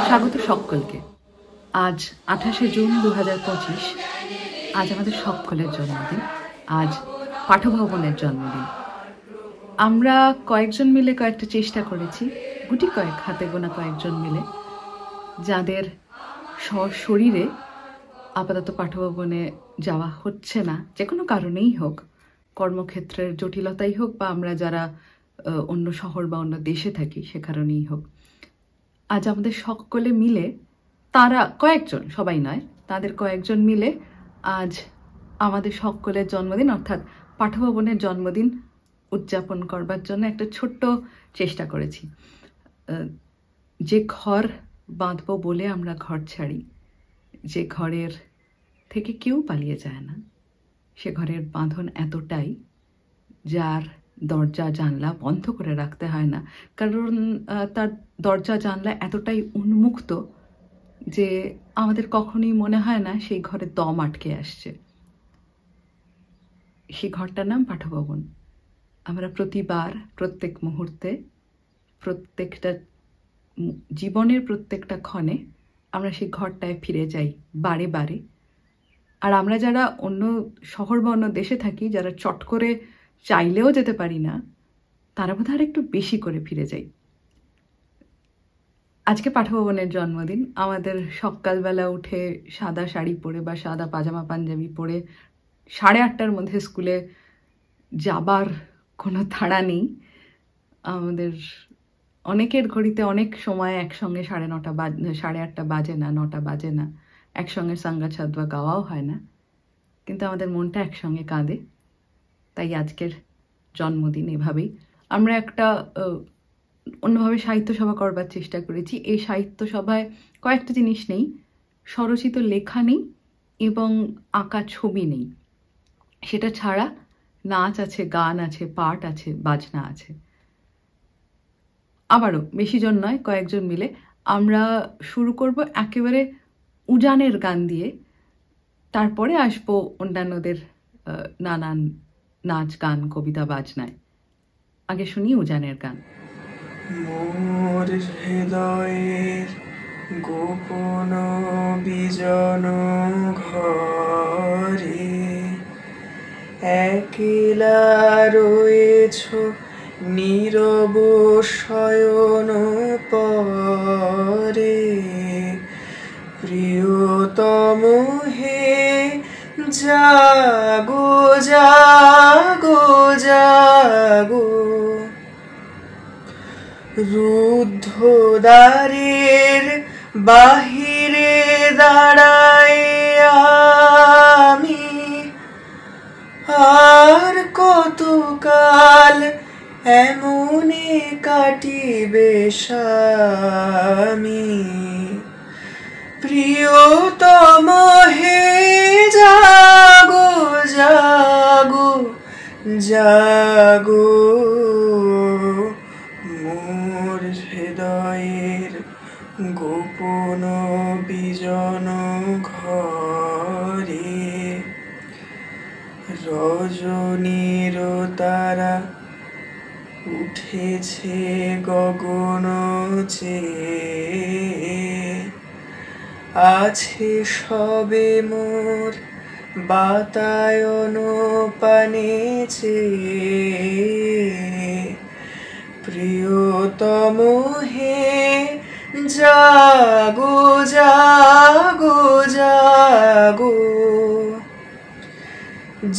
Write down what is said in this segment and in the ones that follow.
স্বাগত সকলকে। আজ 28শে জুন 2025। আজ আমাদের সকলের জন্মদিন। আজ পাঠভবনের জন্মদিন। আমরা কয়েকজন মিলে কয়েকটা চেষ্টা করেছি, গুটি কয়েক হাতে গোনা কয়েকজন মিলে, যাদের শরীরে আপাতত পাঠভবনে যাওয়া হচ্ছে না, যে কোনো কারণেই হোক, কর্মক্ষেত্রের জটিলতাই হোক বা আমরা যারা অন্য শহর বা অন্য দেশে থাকি সে কারণেই হোক, আজ আমাদের সকলে মিলে, তারা কয়েকজন, সবাই নয়, তাদের কয়েকজন মিলে আজ আমাদের সকলের জন্মদিন অর্থাৎ পাঠভবনের জন্মদিন উদযাপন করবার জন্য একটা ছোট্ট চেষ্টা করেছি। যে ঘর বাঁধবো বলে আমরা ঘর ছাড়ি, যে ঘরের থেকে কেউ পালিয়ে যায় না, সে ঘরের বাঁধন এতটাই যার দরজা জানলা বন্ধ করে রাখতে হয় না, কারণ তার দরজা জানলা এতটাই উন্মুক্ত যে আমাদের কখনোই মনে হয় না সেই ঘরে দম আটকে আসছে। সেই ঘরটার নাম পাঠভবন। আমরা প্রতিবার, প্রত্যেক মুহূর্তে, প্রত্যেকটা জীবনের প্রত্যেকটা ক্ষণে আমরা সেই ঘরটায় ফিরে যাই বারে বারে। আর আমরা যারা অন্য শহর বা অন্য দেশে থাকি, যারা চট করে চাইলেও যেতে পারি না, তারা বোধহয় আর একটু বেশি করে ফিরে যাই। আজকে পাঠভবনের জন্মদিন। আমাদের সকালবেলা উঠে সাদা শাড়ি পরে বা সাদা পাজামা পাঞ্জাবি পরে 8:30টার মধ্যে স্কুলে যাবার কোনো তাড়া নেই। আমাদের অনেকের ঘড়িতে অনেক সময় একসঙ্গে 8:30 বাজে না, 9টা বাজে না, একসঙ্গে সাঙ্গা ছাদবা গাওয়াও হয় না, কিন্তু আমাদের মনটা একসঙ্গে কাঁদে। তাই আজকের জন্মদিন এভাবেই আমরা একটা অন্যভাবে সাহিত্য সভা করবার চেষ্টা করেছি। এই সাহিত্য সভায় কয়েকটা জিনিস নেই: স্বরচিত লেখা নেই এবং আঁকা ছবি নেই। সেটা ছাড়া নাচ আছে, গান আছে, পাঠ আছে, বাজনা আছে। আবারও বেশি জন নয়, কয়েকজন মিলে আমরা শুরু করব একেবারে উজানের গান দিয়ে, তারপরে আসবো অন্যান্যদের নানান নাচ, গান, কবিতা, বাজনায়। আগে শুনি উজানের গান। মোর হৃদয়ের গোপন বিজন ঘরে একলা রয়েছ নীরব শয়ন পরে। প্রিয়তম হে জাগো জাগো জাগো, রুদ্ধ দ্বারের বাহিরে দাঁড়ায় আমি। আর কতকাল এমনে কাটিবে স্বামী। প্রিয়তম হে জাগো জাগো জাগো, মোর হৃদয়ের গোপন বিজন ঘরে। রজনীর তারা উঠেছে গগন চেয়ে, আছে সবে মোর বাতায়ন পানে চেয়ে। প্রিয়তম হে জাগো জাগো জাগো,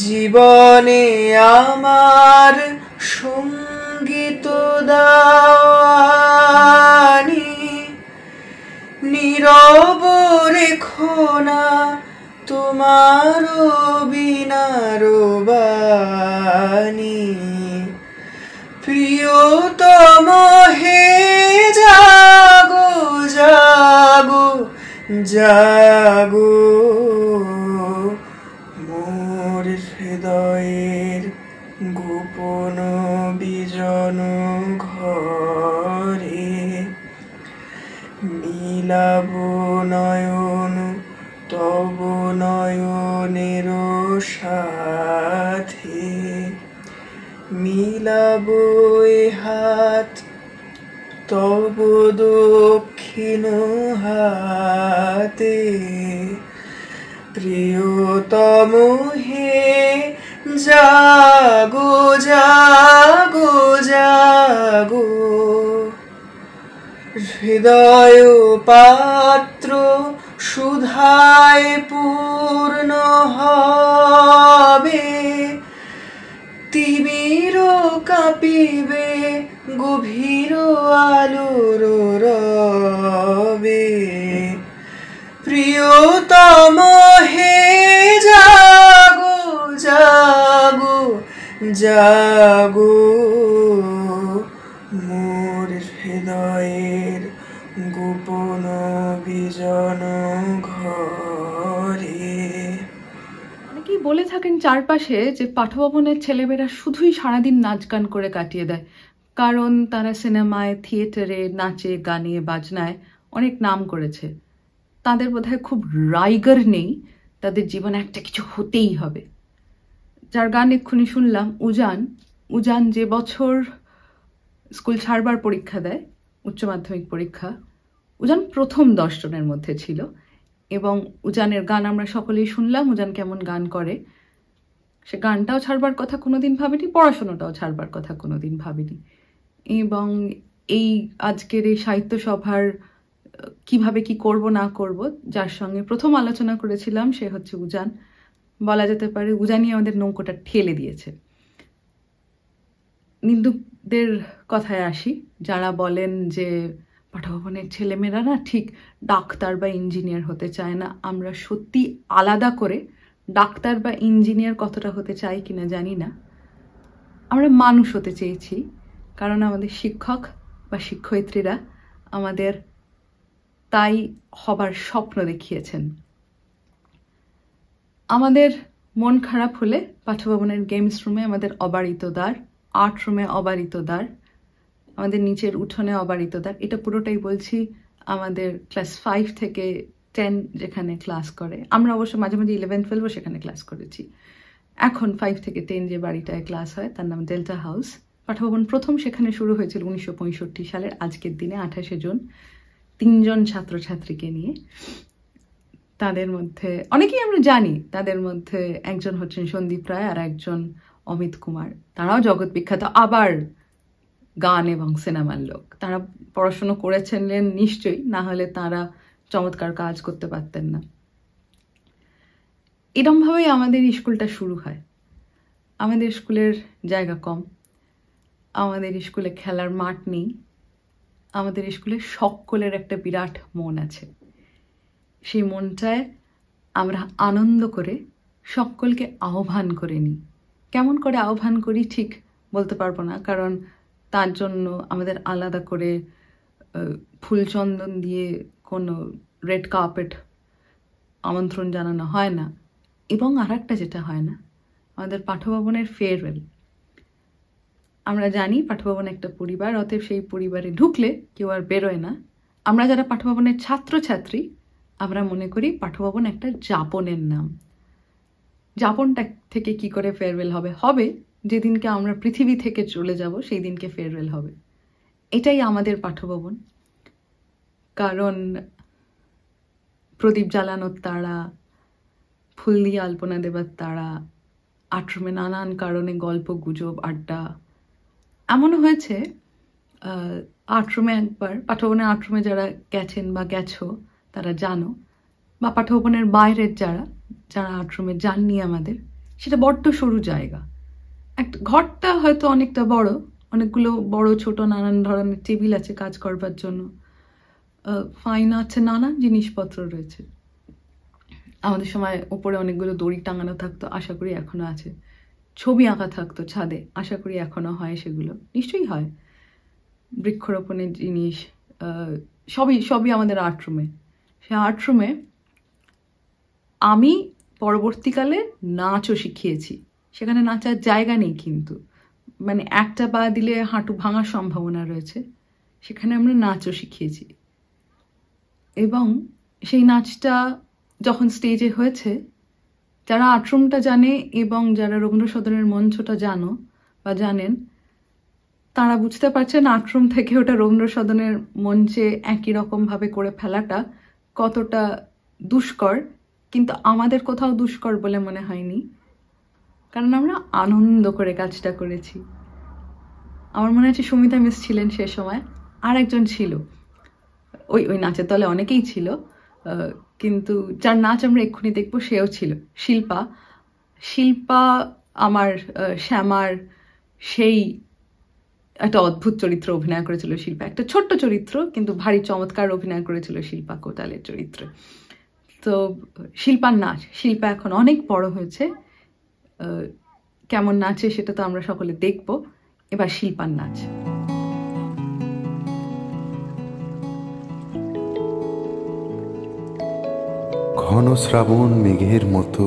জীবনে আমার সঙ্গীত দাওয়ানি। নীরব রেখো না তোমার বিনার বাণী। প্রিয়তম হে জাগো জাগো জাগো, মোর হৃদয়ের গোপন বিজন ঘরে। নীলাভ নয়ন তব নয়নের সাথে, মিলাব হাত তব দক্ষিণ ক্ষীণ হাতে। প্রিয়তম হে জাগো জাগো জাগো, হৃদয় পাত্র সুধায় পূর্ণ হবে। তিমির কাঁপিবে গভীর আলোর রবে। প্রিয়তম হে জাগো জাগো জাগো, মোর হৃদয়ের গোপন বিজন ঘরে। অনেকেই বলে থাকেন চারপাশে যে পাঠভবনের ছেলেমেয়েরা শুধুই সারাদিন নাচ গান করে কাটিয়ে দেয়, কারণ তারা সিনেমায়, থিয়েটারে, নাচে, গানে, বাজনায় অনেক নাম করেছে। তাদের বোধহয় খুব রাইগার নেই, তাদের জীবনে একটা কিছু হতেই হবে। যার গান এক্ষুনি শুনলাম, উজান যে বছর স্কুল ছাড়বার পরীক্ষা দেয়, উচ্চ মাধ্যমিক পরীক্ষা, উজান প্রথম 10 জনের মধ্যে ছিল। এবং উজানের গান আমরা সকলেই শুনলাম, উজান কেমন গান করে। সে গানটাও ছাড়বার কথা কোনোদিন ভাবেনি, পড়াশোনাটাও ছাড়বার কথা কোনোদিন ভাবেনি। এবং এই আজকের এই সাহিত্য সভার কিভাবে কি করব না করব, যার সঙ্গে প্রথম আলোচনা করেছিলাম সে হচ্ছে উজান। বলা যেতে পারে উজানই আমাদের নৌকোটা ঠেলে দিয়েছে। নিন্দুকদের কথায় আসি, যারা বলেন যে পাঠভবনের ছেলেমেয়েরা না ঠিক ডাক্তার বা ইঞ্জিনিয়ার হতে চায় না। আমরা সত্যি আলাদা করে ডাক্তার বা ইঞ্জিনিয়ার কতটা হতে চাই কিনা জানি না, আমরা মানুষ হতে চেয়েছি। কারণ আমাদের শিক্ষক বা শিক্ষয়িত্রীরা আমাদের তাই হবার স্বপ্ন দেখিয়েছেন। আমাদের মন খারাপ হলে পাঠভবনের গেমস রুমে আমাদের অবারিত দ্বার, আর্ট রুমে অবারিত দ্বার, আমাদের নিচের উঠোনে অবারিত দ্বার। এটা পুরোটাই বলছি আমাদের ক্লাস 5 থেকে 10 যেখানে ক্লাস করে। আমরা অবশ্য মাঝে মাঝে 11-12 সেখানে ক্লাস করেছি। এখন 5 থেকে 10 যে বাড়িটায় ক্লাস হয় তার নাম ডেল্টা হাউস। পাঠভবন প্রথম সেখানে শুরু হয়েছিল 1965 সালের আজকের দিনে 28শে জুন, 3 জন ছাত্রছাত্রীকে নিয়ে। তাদের মধ্যে অনেকেই আমরা জানি, তাদের মধ্যে একজন হচ্ছেন সন্দীপ রায় আর একজন অমিত কুমার। তারাও জগৎ বিখ্যাত আবার গান এবং সিনেমার লোক। তারা পড়াশুনো করেছেন নিশ্চয়ই, না হলে তারা চমৎকার কাজ করতে পারতেন না। এরমভাবেই আমাদের স্কুলটা শুরু হয়। আমাদের স্কুলের জায়গা কম, আমাদের স্কুলে খেলার মাঠ নেই, আমাদের স্কুলে সকলের একটা বিরাট মন আছে। সেই মনটায় আমরা আনন্দ করে সকলকে আহ্বান করে নিই। কেমন করে আহ্বান করি ঠিক বলতে পারবো না, কারণ তার জন্য আমাদের আলাদা করে ফুলচন্দন দিয়ে কোনো রেড কার্পেট আমন্ত্রণ জানানো হয় না। এবং আর একটা যেটা হয় না, আমাদের পাঠভবনের ফেয়ারওয়েল। আমরা জানি পাঠভবন একটা পরিবার, অতএব সেই পরিবারে ঢুকলে কেউ আর বেরোয় না। আমরা যারা পাঠভবনের ছাত্রছাত্রী, আমরা মনে করি পাঠভবন একটা যাপনের নাম। যাপনটা থেকে কি করে ফেয়ারওয়েল হবে? হবে যেদিনকে আমরা পৃথিবী থেকে চলে যাব সেই দিনকে ফেয়ারওয়েল হবে। এটাই আমাদের পাঠভবন। কারণ প্রদীপ জ্বালানোর তাড়া, ফুল দিয়ে আলপনা দেবার তাড়া, আটরুমে নানান কারণে গল্প গুজব আড্ডা। এমনও হয়েছে আটরুমে একবার, পাঠভবনের আটরুমে যারা গেছেন বা গেছো তারা জানো, বা পাঠভবনের বাইরের যারা আটরুমে যাননি আমাদের, সেটা বড্ড সরু জায়গা। একটা ঘরটা হয়তো অনেকটা বড়, অনেকগুলো বড় ছোট নানান ধরনের টেবিল আছে কাজ করবার জন্য, ফাইন আছে, নানান জিনিসপত্র রয়েছে। আমাদের সময় উপরে অনেকগুলো দড়ি টাঙানো থাকতো, আশা করি এখনো আছে। ছবি আঁকা থাকতো ছাদে, আশা করি এখনো হয়, সেগুলো নিশ্চয়ই হয়। বৃক্ষরোপণের জিনিস, সবই আমাদের আর্টরুমে। সে আর্টরুমে আমি পরবর্তীকালে নাচও শিখিয়েছি। সেখানে নাচার জায়গা নেই কিন্তু, মানে একটা পা দিলে হাঁটু ভাঙার সম্ভাবনা রয়েছে। সেখানে আমরা নাচও শিখিয়েছি। এবং সেই নাচটা যখন স্টেজে হয়েছে, যারা আটরুমটা জানে এবং যারা রবীন্দ্র সদনের মঞ্চটা জানো বা জানেন, তারা বুঝতে পারছেন আটরুম থেকে ওটা রবীন্দ্র সদনের মঞ্চে একই রকম ভাবে করে ফেলাটা কতটা দুষ্কর, কিন্তু আমাদের কোথাও দুষ্কর বলে মনে হয়নি, কারণ আমরা আনন্দ করে কাজটা করেছি। আমার মনে আছে সুমিতা মিস ছিলেন সে সময়, আর একজন ছিল ওই ওই নাচের দলে, অনেকেই ছিল, কিন্তু যার নাচ আমরা এক্ষুনি দেখবো সেও ছিল শিল্পা। শিল্পা আমার শ্যামার সেই একটা অদ্ভুত চরিত্র অভিনয় করেছিল শিল্পা, একটা ছোট্ট চরিত্র কিন্তু ভারী চমৎকার অভিনয় করেছিল শিল্পা কোটালের চরিত্রে। তো শিল্পার নাচ, শিল্পা এখন অনেক বড় হয়েছে, কেমন নাচে সেটা তো আমরা সকলে দেখব। এবার শিল্পার নাচ। ঘন শ্রাবণ মেঘের মতো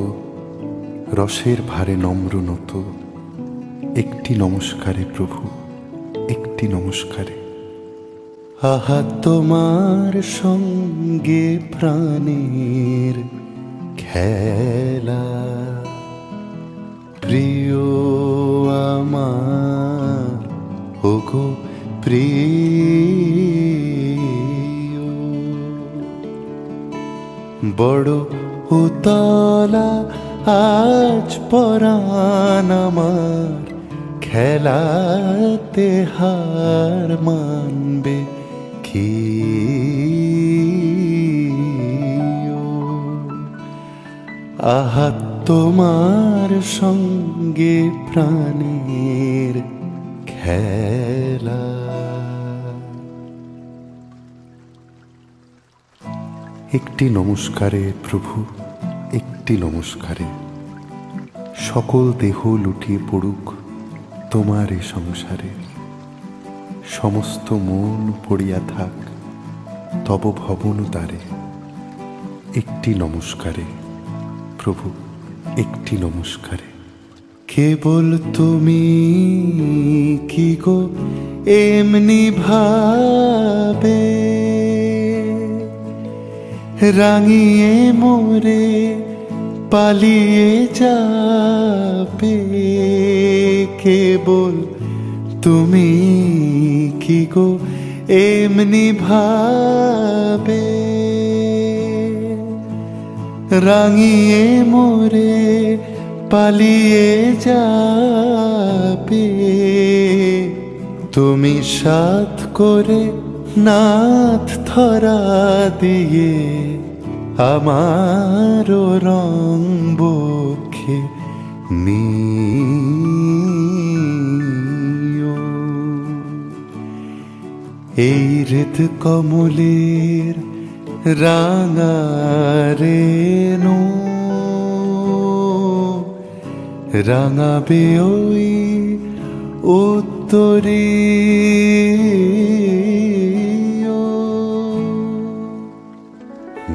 রসের ভারে নম্র নত, একটি নমস্কারে প্রভু, একটি নমস্কারে। আহা তোমার সঙ্গে প্রাণের খেলা, প্রিয় আমার ওগো প্রিয়, বড় উতলা আজ পরাণ আমার, খেলাতে হার মানবে কি? আহা তোমার সঙ্গে প্রাণের খেলা। একটি নমস্কারে প্রভু, একটি নমস্কারে, সকল দেহ লুটিয়ে পড়ুক তোমার এ সংসারে, সমস্ত মন পড়িয়া থাক তব ভবন দ্বারে। একটি নমস্কারে প্রভু, একটি নমস্কারে। কেবল তুমি কি গো এমনি ভাবে রাঙিয়ে মোরে পালিয়ে যাবে, কেবল তুমি কি গো এমনি ভাবে রাঙিয়ে মোরে পালিয়ে যাবে, তুমি সাথ করে নাথ ধরা দিয়ে আমার রং বক্ষে নিও। এই হৃদ কমলের রাঙা রেণু রাঙাবে ওই উত্তরে,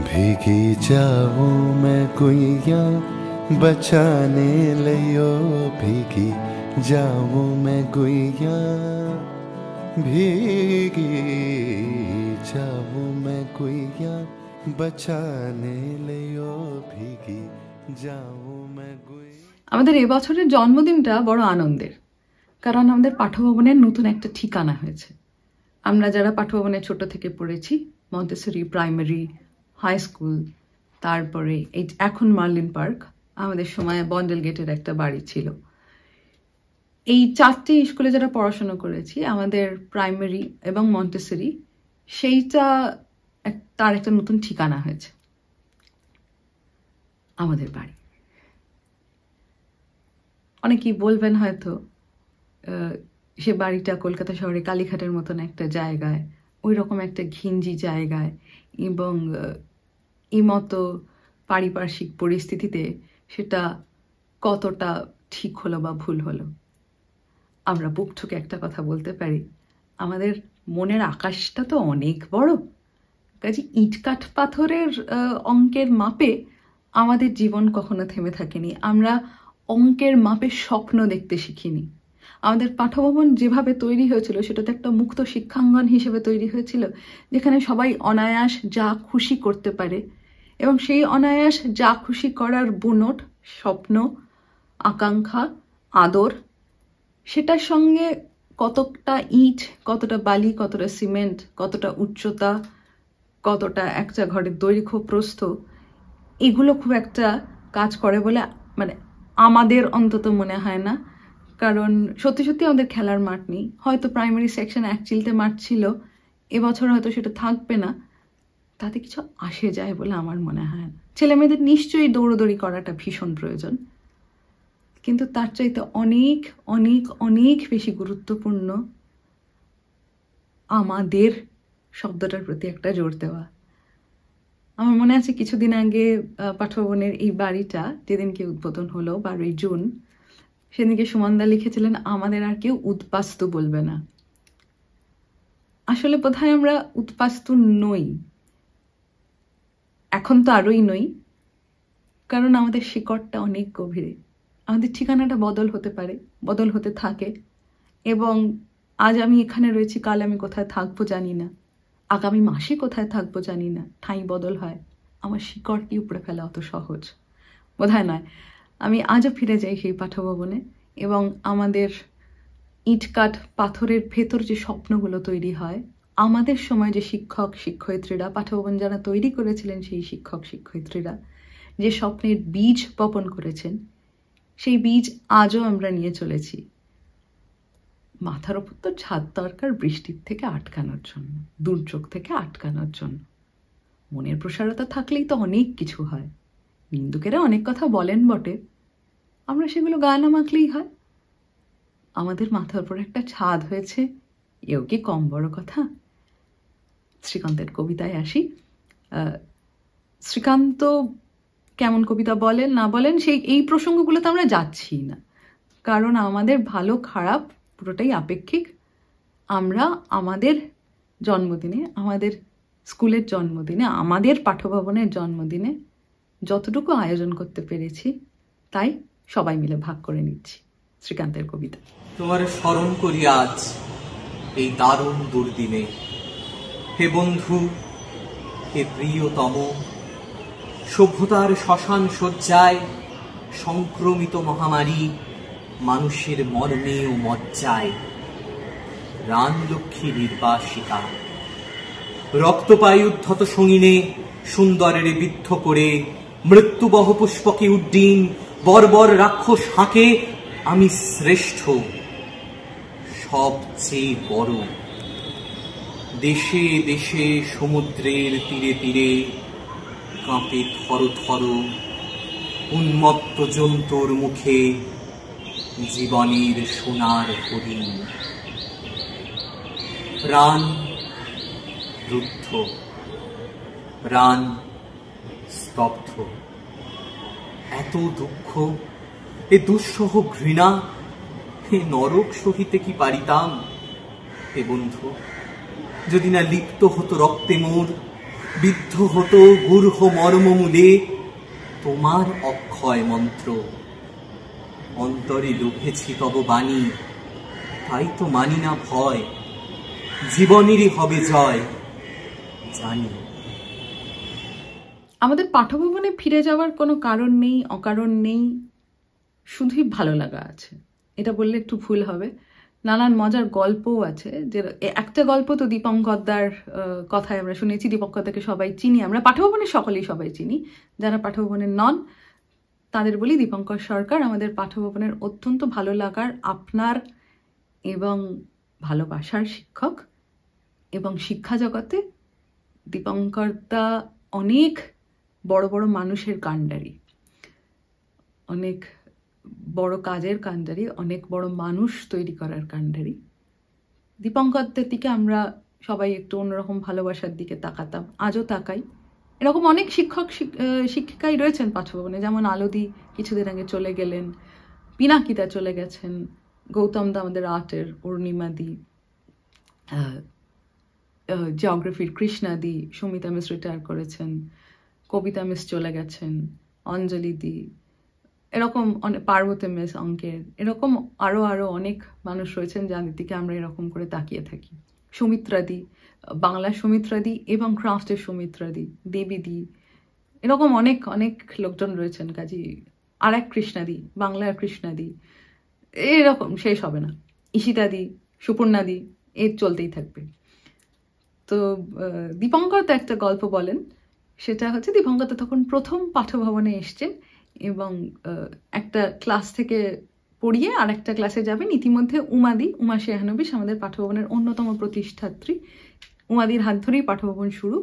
भीगी जाऊं मैं गुइया बचाने लियो, भीगी जाऊं मैं गुइया, भीगी जाऊं मैं गुइया बचाने लियो, भीगी जाऊं मैं गुइया। আমাদের এবছরের জন্মদিনটা বড় আনন্দের, কারণ আমাদের পাঠভবনের নতুন একটা ঠিকানা হয়েছে। আমরা যারা পাঠভবনে ছোট থেকে পড়েছি, মন্টেসরি প্রাইমারি, হাই স্কুল, তারপরে এই এখন মার্লিন পার্ক, আমাদের সময় বন্ডেল গেটের একটা বাড়ি ছিল। এই চারটি স্কুলে যারা পড়াশোনা করেছি, আমাদের প্রাইমারি এবং মন্টেসরি, সেইটা তার একটা নতুন ঠিকানা হয়েছে আমাদের বাড়ি। অনেকেই বলবেন হয়তো সে বাড়িটা কলকাতা শহরে কালীঘাটের মতন একটা জায়গায়, ওই রকম একটা ঘিঞ্জি জায়গায়, এবং এই মতো পারিপার্শ্বিক পরিস্থিতিতে সেটা কতটা ঠিক হলো বা ভুল হলো। আমরা বুক ঠুকে একটা কথা বলতে পারি, আমাদের মনের আকাশটা তো অনেক বড়, কাজে ইট কাঠ পাথরের অঙ্কের মাপে আমাদের জীবন কখনো থেমে থাকেনি। আমরা অঙ্কের মাপে স্বপ্ন দেখতে শিখিনি। আমাদের পাঠভবন যেভাবে তৈরি হয়েছিল সেটা তো একটা মুক্ত শিক্ষাঙ্গন হিসেবে তৈরি হয়েছিল, যেখানে সবাই অনায়াস যা খুশি করতে পারে, এবং সেই অনায়াস যা খুশি করার বুনট, স্বপ্ন, আকাঙ্ক্ষা, আদর, সেটার সঙ্গে কতটা ইট, কতটা বালি, কতটা সিমেন্ট, কতটা উচ্চতা, কতটা একটা ঘরের দৈর্ঘ্য প্রস্থ, এগুলো খুব একটা কাজ করে বলে মানে আমাদের অন্তত মনে হয় না। কারণ সত্যি সত্যি আমাদের খেলার মাঠ নেই। হয়তো প্রাইমারি সেকশন এক চিলতে মাঠ ছিল, এবছর হয়তো সেটা থাকবে না, তাতে কিছু আসে যায় বলে আমার মনে হয় না। ছেলে মেয়েদের নিশ্চয়ই দৌড়দৌড়ি করাটা ভীষণ প্রয়োজন, কিন্তু তার চাইতে অনেক অনেক অনেক বেশি গুরুত্বপূর্ণ আমাদের শব্দটার প্রতি একটা জোর দেওয়া। আমার মনে আছে কিছুদিন আগে পাঠভবনের এই বাড়িটা যেদিনকে উদ্বোধন হলো 12ই জুন, সেদিনকে সুমনদা লিখেছিলেন আমাদের আর কেউ উদ্বাস্তু বলবে না। আসলে বোধহয় আমরা উদ্বাস্তু নই, এখন তো আরোই নই, কারণ আমাদের শিকড়টা অনেক গভীরে। আমাদের ঠিকানাটা বদল হতে পারে, বদল হতে থাকে, এবং আজ আমি এখানে রয়েছি, কাল আমি কোথায় থাকবো জানি না, আগামী মাসে কোথায় থাকবো জানি না, ঠাঁই বদল হয়। আমার শিকড় কি উপড়ে ফেলা অত সহজ বোধহয় নয়। আমি আজও ফিরে যাই সেই পাঠভবনে, এবং আমাদের ইটকাঠ পাথরের ভেতর যে স্বপ্নগুলো তৈরি হয়, আমাদের সময় যে শিক্ষক শিক্ষয়িত্রীরা, পাঠভবন যারা তৈরি করেছিলেন সেই শিক্ষক শিক্ষয়িত্রীরা যে স্বপ্নের বীজ বপন করেছেন, সেই বীজ আজও আমরা নিয়ে চলেছি। মাথার ওপর তো ছাদ দরকার বৃষ্টির থেকে আটকানোর জন্য, দুর্যোগ থেকে আটকানোর জন্য। মনের প্রসারতা থাকলেই তো অনেক কিছু হয়। নিন্দুকেরা অনেক কথা বলেন বটে, আমরা সেগুলো গায়ে না মাখলেই হয়। আমাদের মাথার উপর একটা ছাদ হয়েছে, এও কি কম বড় কথা? শ্রীকান্তের কবিতায় আসি। শ্রীকান্ত কেমন কবিতা বলেন না বলেন এই প্রসঙ্গগুলোতে আমরা যাচ্ছি না, কারণ আমাদের ভালো খারাপ পুরোটাই আপেক্ষিক। আমরা আমাদের জন্মদিনে, আমাদের স্কুলের জন্মদিনে, আমাদের পাঠভবনের জন্মদিনে যতটুকু আয়োজন করতে পেরেছি তাই সবাই মিলে ভাগ করে নিচ্ছি। শ্রীকান্তের কবিতা। তোমার স্মরণ করি আজ এই দারুণ দুর্দিনে, হে বন্ধু, হে প্রিয়তম। সভ্যতার শ্মশান শয্যায় সংক্রমিত মহামারী মানুষের মর্মে ও মজ্জায়। রানলক্ষ্মী নির্বাসিতা রক্তপায়ী উদ্ধত সঙ্গিনে সুন্দরের বিদ্ধ করে মৃত্যুবহ পুষ্পকে উড্ডীন বর্বর রাক্ষস হাঁকে আমি শ্রেষ্ঠ, সবচেয়ে বড়। দেশে দেশে সমুদ্রের তীরে তীরে কাঁপে থর থর উন্মত্ত জন্তুর মুখে জীবনের সোনার হরিণ। প্রাণ রুদ্ধ, প্রাণ স্তব্ধ। এত দুঃখ, এ দুঃসহ ঘৃণা, হে নরক সহিতে কি পারিতাম? হে বন্ধু, যদি না লিপ্ত হতো রক্তে মোর, বিদ্ধ হতো গূঢ় মর্মমূলে তোমার অক্ষয় মন্ত্র। অন্তরে লোভেছি তব বাণী, তাই তো মানি না ভয়। জীবনেরই হবে জয় জানি। আমাদের পাঠভবনে ফিরে যাওয়ার কোনো কারণ নেই, অকারণ নেই, শুধুই ভালো লাগা আছে। এটা বললে একটু ভুল হবে, নানান মজার গল্পও আছে। যে একটা গল্প তো দীপঙ্করদার কথায় আমরা শুনেছি। দীপঙ্করদাকে সবাই চিনি, আমরা পাঠভবনের সকলেই সবাই চিনি। যারা পাঠভবনের নন তাদের বলি, দীপঙ্কর সরকার আমাদের পাঠভবনের অত্যন্ত ভালো লাগার, আপনার এবং ভালোবাসার শিক্ষক। এবং শিক্ষা জগতে দীপঙ্করদা অনেক বড় বড় মানুষের কাণ্ডারি, অনেক বড় কাজের কাণ্ডারি, অনেক বড় মানুষ তৈরি করার কাণ্ডারি। দীপঙ্করদের দিকে আমরা সবাই একটু অন্যরকম ভালোবাসার দিকে তাকাতাম, আজও তাকাই। এরকম অনেক শিক্ষক শিক্ষিকাই রয়েছেন পাঠভবনে, যেমন আলোদি কিছুদিন আগে চলে গেলেন, পিনাকিদা চলে গেছেন, গৌতম দা আমাদের আর্টের, অরুণিমাদি, জিওগ্রাফির কৃষ্ণাদি, সুমিতা মিস রিটায়ার করেছেন, কবিতা মিস চলে গেছেন, অঞ্জলি দি, এরকম অনেক, পার্বতী মিস অঙ্কের, এরকম আরো আরো অনেক মানুষ রয়েছেন যাদের দিকে আমরা এরকম করে তাকিয়ে থাকি। সুমিত্রাদি, বাংলার সুমিত্রাদি এবং ক্রাফটের সুমিত্রাদি, দেবীদি, এরকম অনেক অনেক লোকজন রয়েছেন। কাজী আর এক কৃষ্ণাদি, বাংলার কৃষ্ণাদি, এরকম শেষ হবে না। ঈশিতাদি, সুপর্ণাদি, এর চলতেই থাকবে। তো দীপঙ্কর তো একটা গল্প বলেন, সেটা হচ্ছে দীপঙ্কর তো তখন প্রথম পাঠভবনে এসছেন এবং একটা ক্লাস থেকে পড়িয়ে আর একটা ক্লাসে যাবেন। ইতিমধ্যে উমা শেহানবিশ আমাদের পাঠভবনের অন্যতম প্রতিষ্ঠাত্রী, উমাদির হাত ধরেই পাঠভবন শুরু।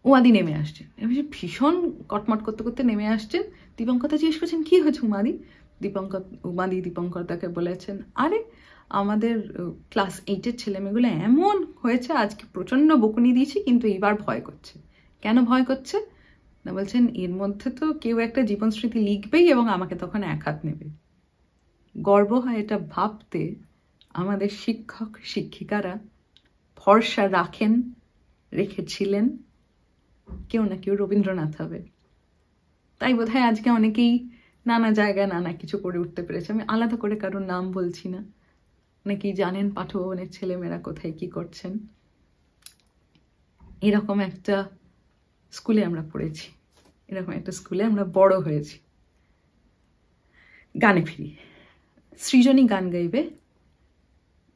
উমাদি নেমে আসছেন, ভীষণ কটমট করতে করতে নেমে আসছেন। দীপঙ্কর জিজ্ঞেস করছেন কি হয়েছে উমাদি? দীপঙ্কর তাকে বলেছেন, আরে আমাদের ক্লাস 8-এর ছেলেমেয়েগুলো এমন হয়েছে, আজকে প্রচণ্ড বকুনি দিয়েছি, কিন্তু এইবার ভয় করছে। কেন ভয় করছে না, বলছেন এর মধ্যে তো কেউ একটা জীবন স্মৃতি লিখবেই এবং আমাকে তখন এক হাত নেবে। গর্ব হয় এটা ভাবতে আমাদের শিক্ষক শিক্ষিকারা ভরসা রেখেছিলেন কেউ না কেউ রবীন্দ্রনাথ হবে। তাই বোধহয় আজকে অনেকেই নানা জায়গায় নানা কিছু করে উঠতে পেরেছে। আমি আলাদা করে কারোর নাম বলছি না, অনেকেই জানেন পাঠভবনের ছেলেমেয়েরা কোথায় কি করছেন। এরকম একটা স্কুলে আমরা পড়েছি, এরকম একটা স্কুলে আমরা বড় হয়েছি। গানে ফিরি। সৃজনী গান গাইবে।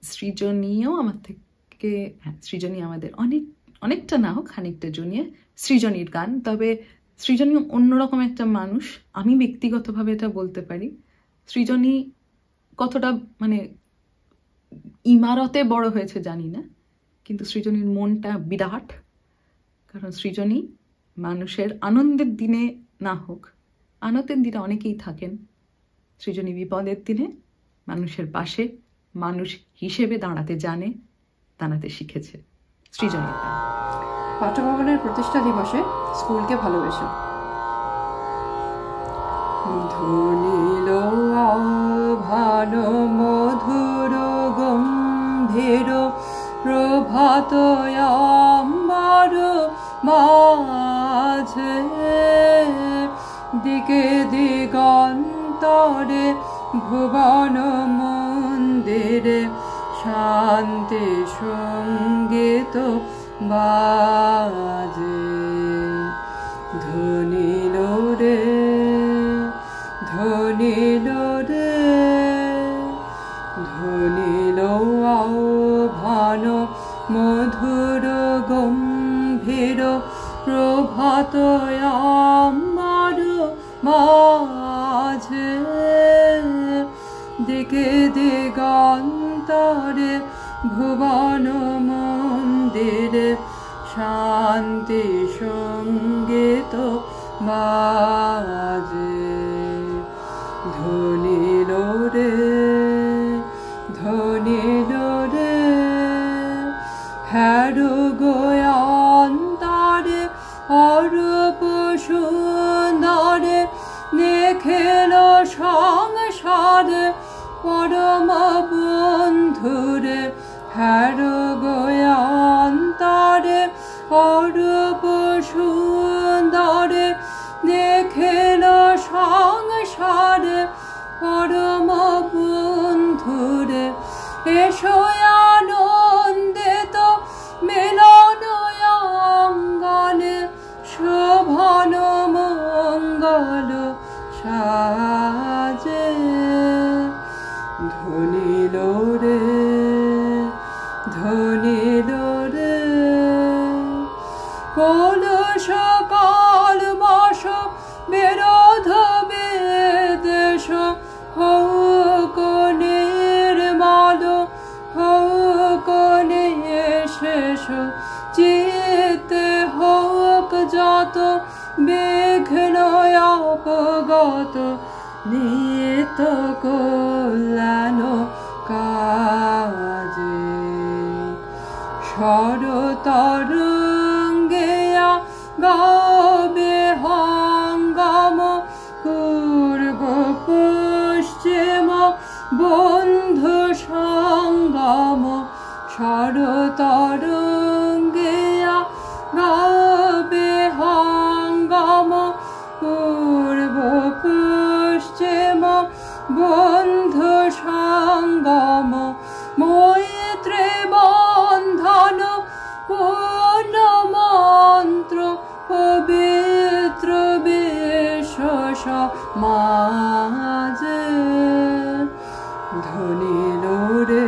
সৃজনীও আমার থেকে, সৃজনী আমাদের অনেকটা না হোক খানিকটা জুনিয়র। সৃজনীর গান, তবে সৃজনী অন্যরকম একটা মানুষ। আমি ব্যক্তিগতভাবে এটা বলতে পারি, সৃজনী কতটা মানে ইমারতে বড় হয়েছে জানি না, কিন্তু সৃজনীর মনটা বিরাট। কারণ সৃজনী মানুষের আনন্দের দিনে না হোক, আনন্দের দিনে অনেকেই থাকেন, সৃজনী বিপদের দিনে মানুষের পাশে মানুষ হিসেবে দাঁড়াতে শিখেছে। সৃজনী পাঠভবনের প্রতিষ্ঠা দিবসে স্কুলকে ভালোবেসে। ধনিল ভালো মধুর গম্ভীর প্রভাত আমার মাঝে, দিকে দিগন্তরে ভুবন মন্দিরে শান্তি সঙ্গীত বাজে। ধনিল রে ধনিল রে ধনিল আহ্বান মধুর গম্ভীর প্রভাত আমার মাঝে, দিকে দিগন্তরে ভুবন মন্দিরে শান্তি সঙ্গীত বাজে। ধনিল রে ধনিল রে হ্যারো গোয়ান্তরে অরূপ সুন্দরে দেখেল সংসারে পরম বন্ধুরে। হ্যারো গোয়ান্তরে অরূপ সুন্দরে দেখেল সংসারে পরম বন্ধুরে। এসো আনন্দিত মিলন অঙ্গনে শোভন মঙ্গল সাজে। ধনিল রে ধনিল রে কলস কালমশ বিরোধ বিদ্বেষ হোক নির্মল হোক নিঃশেষ। চিত্তে হোক যত বিঘ্ন অপগত নিয়ত কল্যাণ কাজে। শরতরঙ্গেয়া গাবে হঙ্গম পূর্ব পশ্চিম বন্ধু সঙ্গম। শরতরঙ্গেয়া গাবে হঙ্গম পূর্ব পশ্চিম বন্ধু সঙ্গম। মৈত্রী বন্ধন পূর্ণ মন্ত্র পবিত্র বিশ্বাস মাঝে। ধনিল রে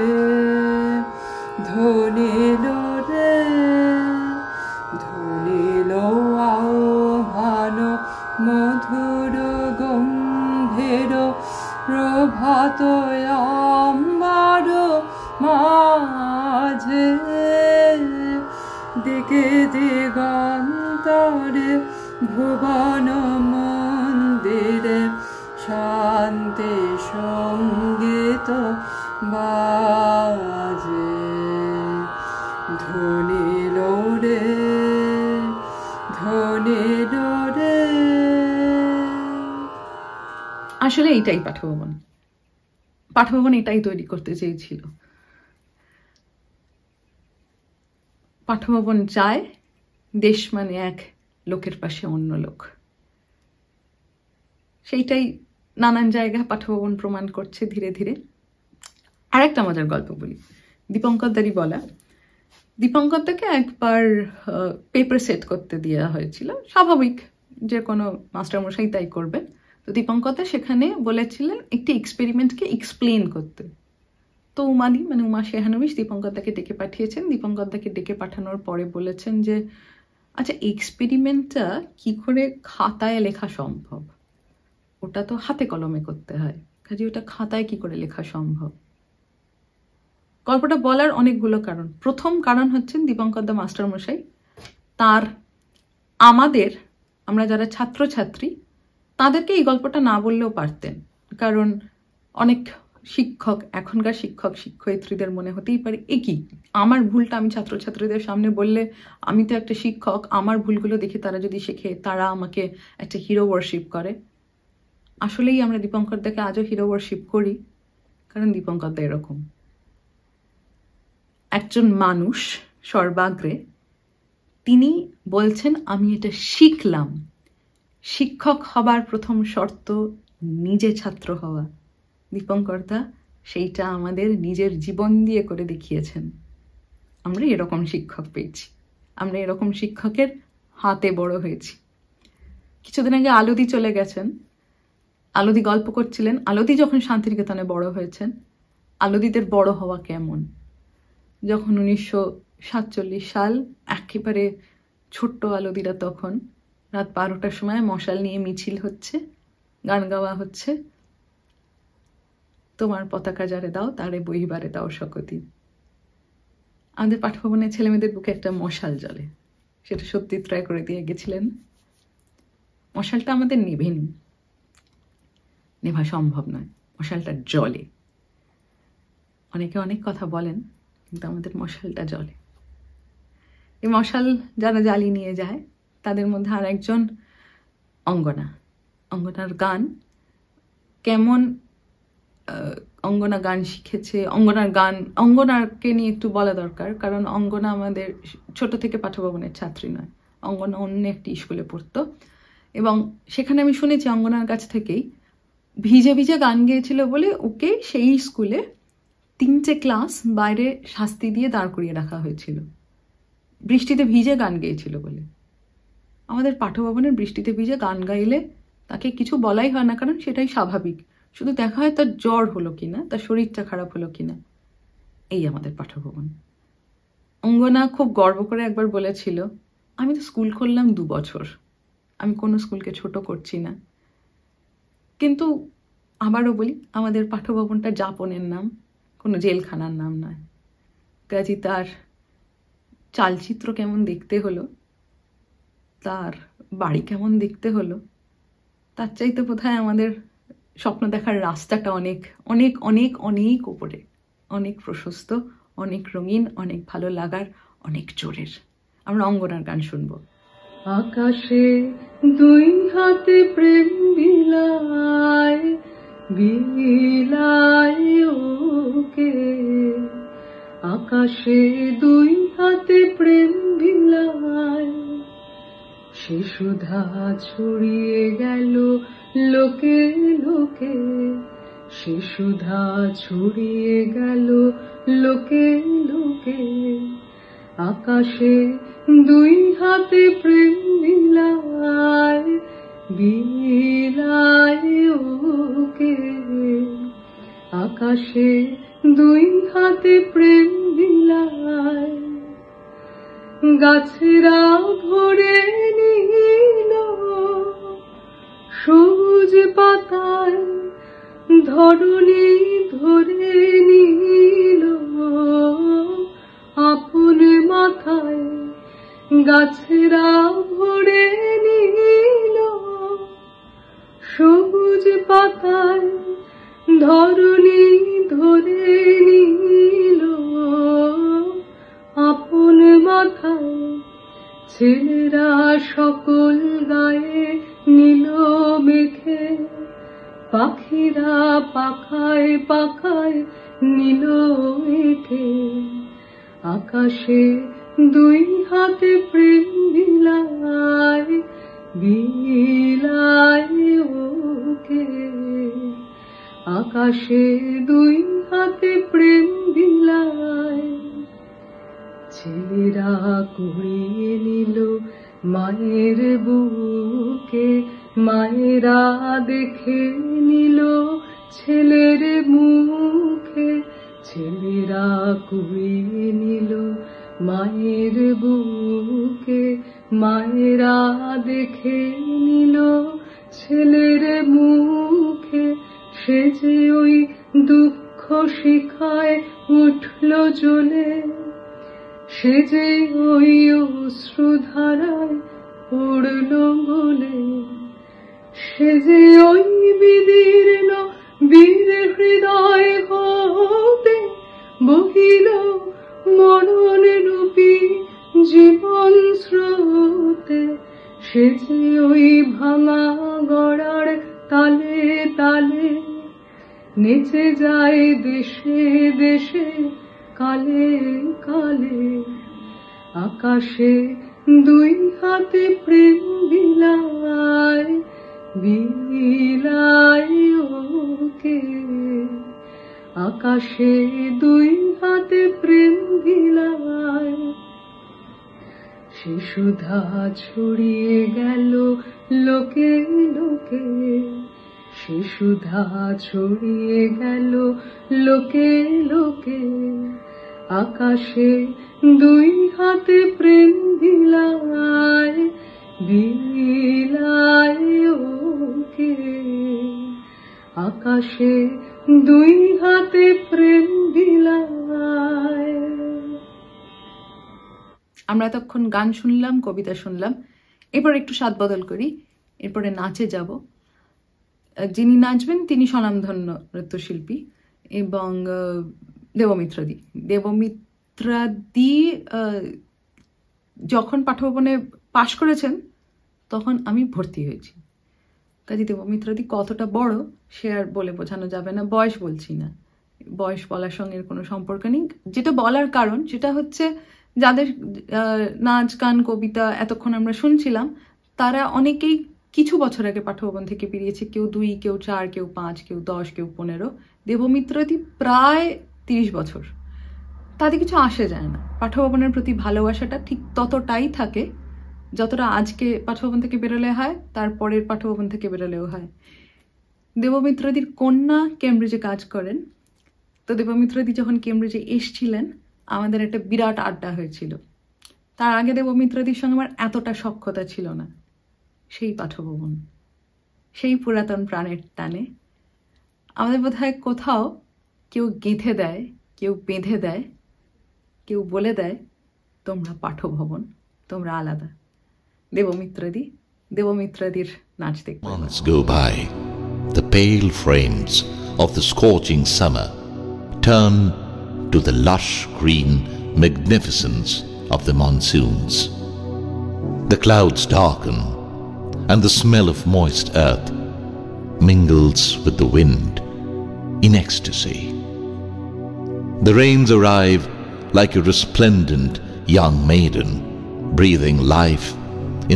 তরে ভুবন মন্দিরে শান্তি সঙ্গীত বাজে ধ্বনি লোরে ধ্বনি লোরে। আসলে এইটাই পাঠভবন। পাঠভবন এটাই তৈরি করতে চেয়েছিল। পাঠভবন চায় দেশ মানে এক, লোকের পাশে অন্য লোক। সেইটাই নানান জায়গায় পাঠভবন প্রমাণ করছে ধীরে ধীরে। আরেকটা মজার গল্প বলি, দীপঙ্কর দারই বলা। দীপঙ্কর দাকে একবার পেপার সেট করতে দেওয়া হয়েছিল, স্বাভাবিক যে কোনো মাস্টারমশাই তাই করবে। তো দীপঙ্কর দা সেখানে বলেছিলেন একটি এক্সপেরিমেন্টকে এক্সপ্লেন করতে। তো উমাদি মানে উমা শেহানবিশ দীপঙ্কর দাকে ডেকে পাঠিয়েছেন। দীপঙ্কর দাকে ডেকে পাঠানোর পরে বলেছেন যে আচ্ছা, এক্সপেরিমেন্টটা কি করে খাতায় লেখা সম্ভব? ওটা তো হাতে কলমে করতে হয়, কাজে ওটা খাতায় কি করে লেখা সম্ভব? গল্পটা বলার অনেকগুলো কারণ। প্রথম কারণ হচ্ছেন দীপঙ্কর দা মাস্টারমশাই তার আমরা যারা ছাত্রছাত্রী তাদেরকে এই গল্পটা না বললেও পারতেন, কারণ অনেক শিক্ষক, এখনকার শিক্ষক শিক্ষয়িত্রীদের মনে হতেই পারে এ কি, আমার ভুলটা আমি ছাত্রছাত্রীদের সামনে বললে, আমি তো একটা শিক্ষক, আমার ভুলগুলো দেখে তারা যদি শেখে, তারা আমাকে একটা হিরো ওয়ার্শিপ করে। আসলেই আমরা দীপঙ্কর দাকে আজও হিরো ওয়ার্শিপ করি, কারণ দীপঙ্কর দা এরকম একজন মানুষ সর্বাগ্রে। তিনি বলছেন আমি এটা শিখলাম। শিক্ষক হবার প্রথম শর্ত নিজে ছাত্র হওয়া। দীপঙ্কর দা সেইটা আমাদের নিজের জীবন দিয়ে করে দেখিয়েছেন। আমরা এরকম শিক্ষক পেয়েছি, আমরা এরকম শিক্ষকের হাতে বড় হয়েছি। কিছুদিন আগে আলদি চলে গেছেন। আলদি গল্প করছিলেন, আলদি যখন শান্তিনিকেতনে বড় হয়েছেন, আলদিদের বড় হওয়া কেমন। যখন 1947 সাল, একেবারে ছোট্ট আলদিরা তখন রাত 12টার সময় মশাল নিয়ে মিছিল হচ্ছে, গান গাওয়া হচ্ছে, তোমার পতাকা যারে দাও তারে বহিবারে দাও শকতি। আমাদের পাঠভবনের ছেলেমেয়েদের বুকে একটা মশাল জ্বলে, সেটা সত্যজিৎ রায় করে দিয়ে গেছিলেন। মশালটা আমাদের নেভেনি, নেভা সম্ভব নয়, মশালটা জ্বলে। অনেকে অনেক কথা বলেন, কিন্তু আমাদের মশালটা জ্বলে। এই মশাল যারা জ্বালিয়ে নিয়ে যায় তাদের মধ্যে আর একজন অঙ্গনা। অঙ্গনার গান কেমন, অঙ্গনা গান শিখেছে। অঙ্গনাকে নিয়ে একটু বলা দরকার, কারণ অঙ্গনা আমাদের ছোট থেকে পাঠভবনের ছাত্রী নয়, অঙ্গনা অন্য একটি স্কুলে পড়তো। এবং সেখানে আমি শুনেছি অঙ্গনার কাছ থেকেই ভিজে ভিজে গান গেয়েছিল বলে ওকে সেই স্কুলে 3টে ক্লাস বাইরে শাস্তি দিয়ে দাঁড় করিয়ে রাখা হয়েছিল, বৃষ্টিতে ভিজে গান গেয়েছিল বলে। আমাদের পাঠভবনের বৃষ্টিতে ভিজে গান গাইলে তাকে কিছু বলাই হয় না, কারণ সেটাই স্বাভাবিক। শুধু দেখা হয় তার জ্বর হলো কিনা, তার শরীরটা খারাপ হলো কিনা। এই আমাদের পাঠভবন। অঙ্গনা খুব গর্ব করে একবার বলেছিল, আমি তো স্কুল করলাম 2 বছর, আমি কোনো স্কুলকে ছোট করছি না। কিন্তু আবারও বলি, আমাদের পাঠভবনটা যাপনের নাম, কোনো জেলখানার নাম নয়। কাজী তার চালচিত্র কেমন দেখতে হলো, তার বাড়ি কেমন দেখতে হলো, তার চাইতে বোধহয় আমাদের স্বপ্ন দেখার রাস্তাটা অনেক অনেক অনেক অনেক উপরে, অনেক প্রশস্ত, অনেক রঙিন, অনেক ভালো লাগার, অনেক জোরের। আমরা অঙ্গনার গান শুনবো। আকাশে 2 হাতে প্রেম বিলায় বিলায় ওকে, আকাশে 2 হাতে প্রেম বিলায়, সে সুধা ছড়িয়ে গেল লোকে লোকে, সে সুধা ছড়িয়ে গেল লোকে লোকে। আকাশে 2 হাতে প্রেম বিলায় বিলায় ওকে, আকাশে 2 হাতে প্রেম বিলায়। গাছেরা ভরে নিল সবুজ পাতায়, ধরণী ধরে নিল আপন মাথায়। গাছেরা ভরে ধরণী ধরে নিল আপন মাথায়, ছেলেরা সকল গায়ে নিল মেখে, পাখিরা পাখায় পাখায় নিল এঁকে, আকাশে দুই হাতে প্রেম বিলায় বিলায় ওকে, আকাশে দুই হাতে প্রেম বিলায়। ছেলেরা কুড়িয়ে নিল মায়ের বুকে, মায়েরা দেখে নিল ছেলের মুখে, ছেলেরা কুড়িয়ে নিল মায়ের বুকে, মায়েরা দেখে নিল ছেলের মুখে, সে যে ওই দুঃখ শিখায় উঠল জ্বলে, সে যে ওই অশ্রুধারায় পড়ল বলে, সে যে ওই বিদীর্ণ বীর হৃদয় হতে বহিল মরণ রূপী জীবন স্রোতে, সে যে ওই ভাঙা গড়ার তালে তালে নেচে যায় দেশে দেশে কালে কালে, আকাশে দুই হাতে প্রেম বিলায় বিলায় ওকে, আকাশে দুই হাতে প্রেম বিলায়। শিশুধা ছড়িয়ে গেল লোকে লোকে, শিশুধা ছড়িয়ে গেল লোকে লোকে, আকাশে দুই হাতে প্রেম বিলায় বিলায় ওকে, আকাশে দুই হাতে প্রেম বিলায়। আমরা এতক্ষণ গান শুনলাম, কবিতা শুনলাম, এরপর একটু স্বাদ বদল করি, এরপরে নাচে যাব। যিনি নাচবেন তিনি স্বনামধন্য নৃত্যশিল্পী এবং দেবমিত্রাদি। দেবমিত্রাদি যখন পাঠভবনে পাশ করেছেন তখন আমি ভর্তি হয়েছি। কাজে দেবমিত্রাদি কতটা বড় সে আর বলে বোঝানো যাবে না, বয়স বলছি না, বয়স বলার সঙ্গে কোনো সম্পর্ক নেই। যেটা বলার কারণ সেটা হচ্ছে যাদের নাচ গান কবিতা এতক্ষণ আমরা শুনছিলাম তারা অনেকেই কিছু বছর আগে পাঠভবন থেকে বেরিয়েছে, কেউ 2, কেউ 4, কেউ 5, কেউ 10, কেউ 15। দেবমিত্রাদি প্রায় 30 বছর। তাতে কিছু আসে যায় না, পাঠভবনের প্রতি ভালোবাসাটা ঠিক ততটাই থাকে যতটা আজকে পাঠভবন থেকে বেরোলে হয়, তারপরের পাঠভবন থেকে বেরোলেও হয়। দেবমিত্রাদির কন্যা কেমব্রিজে কাজ করেন, তো দেবমিত্রাদি যখন কেমব্রিজে এসছিলেন আমাদের একটা বিরাট আড্ডা হয়েছিল। তার আগে দেবমিত্রাদির সঙ্গে আমার এতটা সখ্যতা ছিল না। সেই পাঠভবন, সেই পুরাতন প্রাণের টানে আমাদের বোধহয় কোথাও কেউ গেঁথে দেয়, কেউ বেঁধে দেয়, কেউ বলে দেয় তোমরা পাঠভবন, তোমরা আলাদা। দেবমিত্রাদি, দেবমিত্রাদির নাচ দেখতে। Months go by. The pale frames of the scorching summer turn to the lush green magnificence of the monsoons. The clouds darken and the smell of moist earth mingles with the wind in ecstasy. The rains arrive like a resplendent young maiden breathing life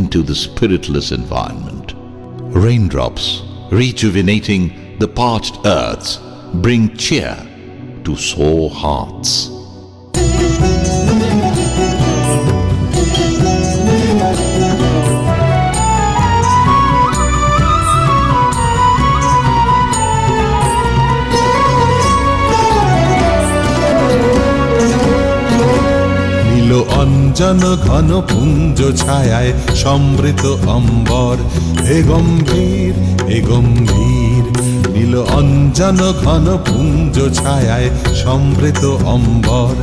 into the spiritless environment. Raindrops rejuvenating the parched earths bring cheer to sore hearts. Anjan ঘন পুঞ্জ ছায়ায় সমৃত অম্বর, হে গম্ভীর হে গম্ভীর। নীল অঞ্জন ঘন পুঞ্জ ছায়ায় সমৃত অম্বর,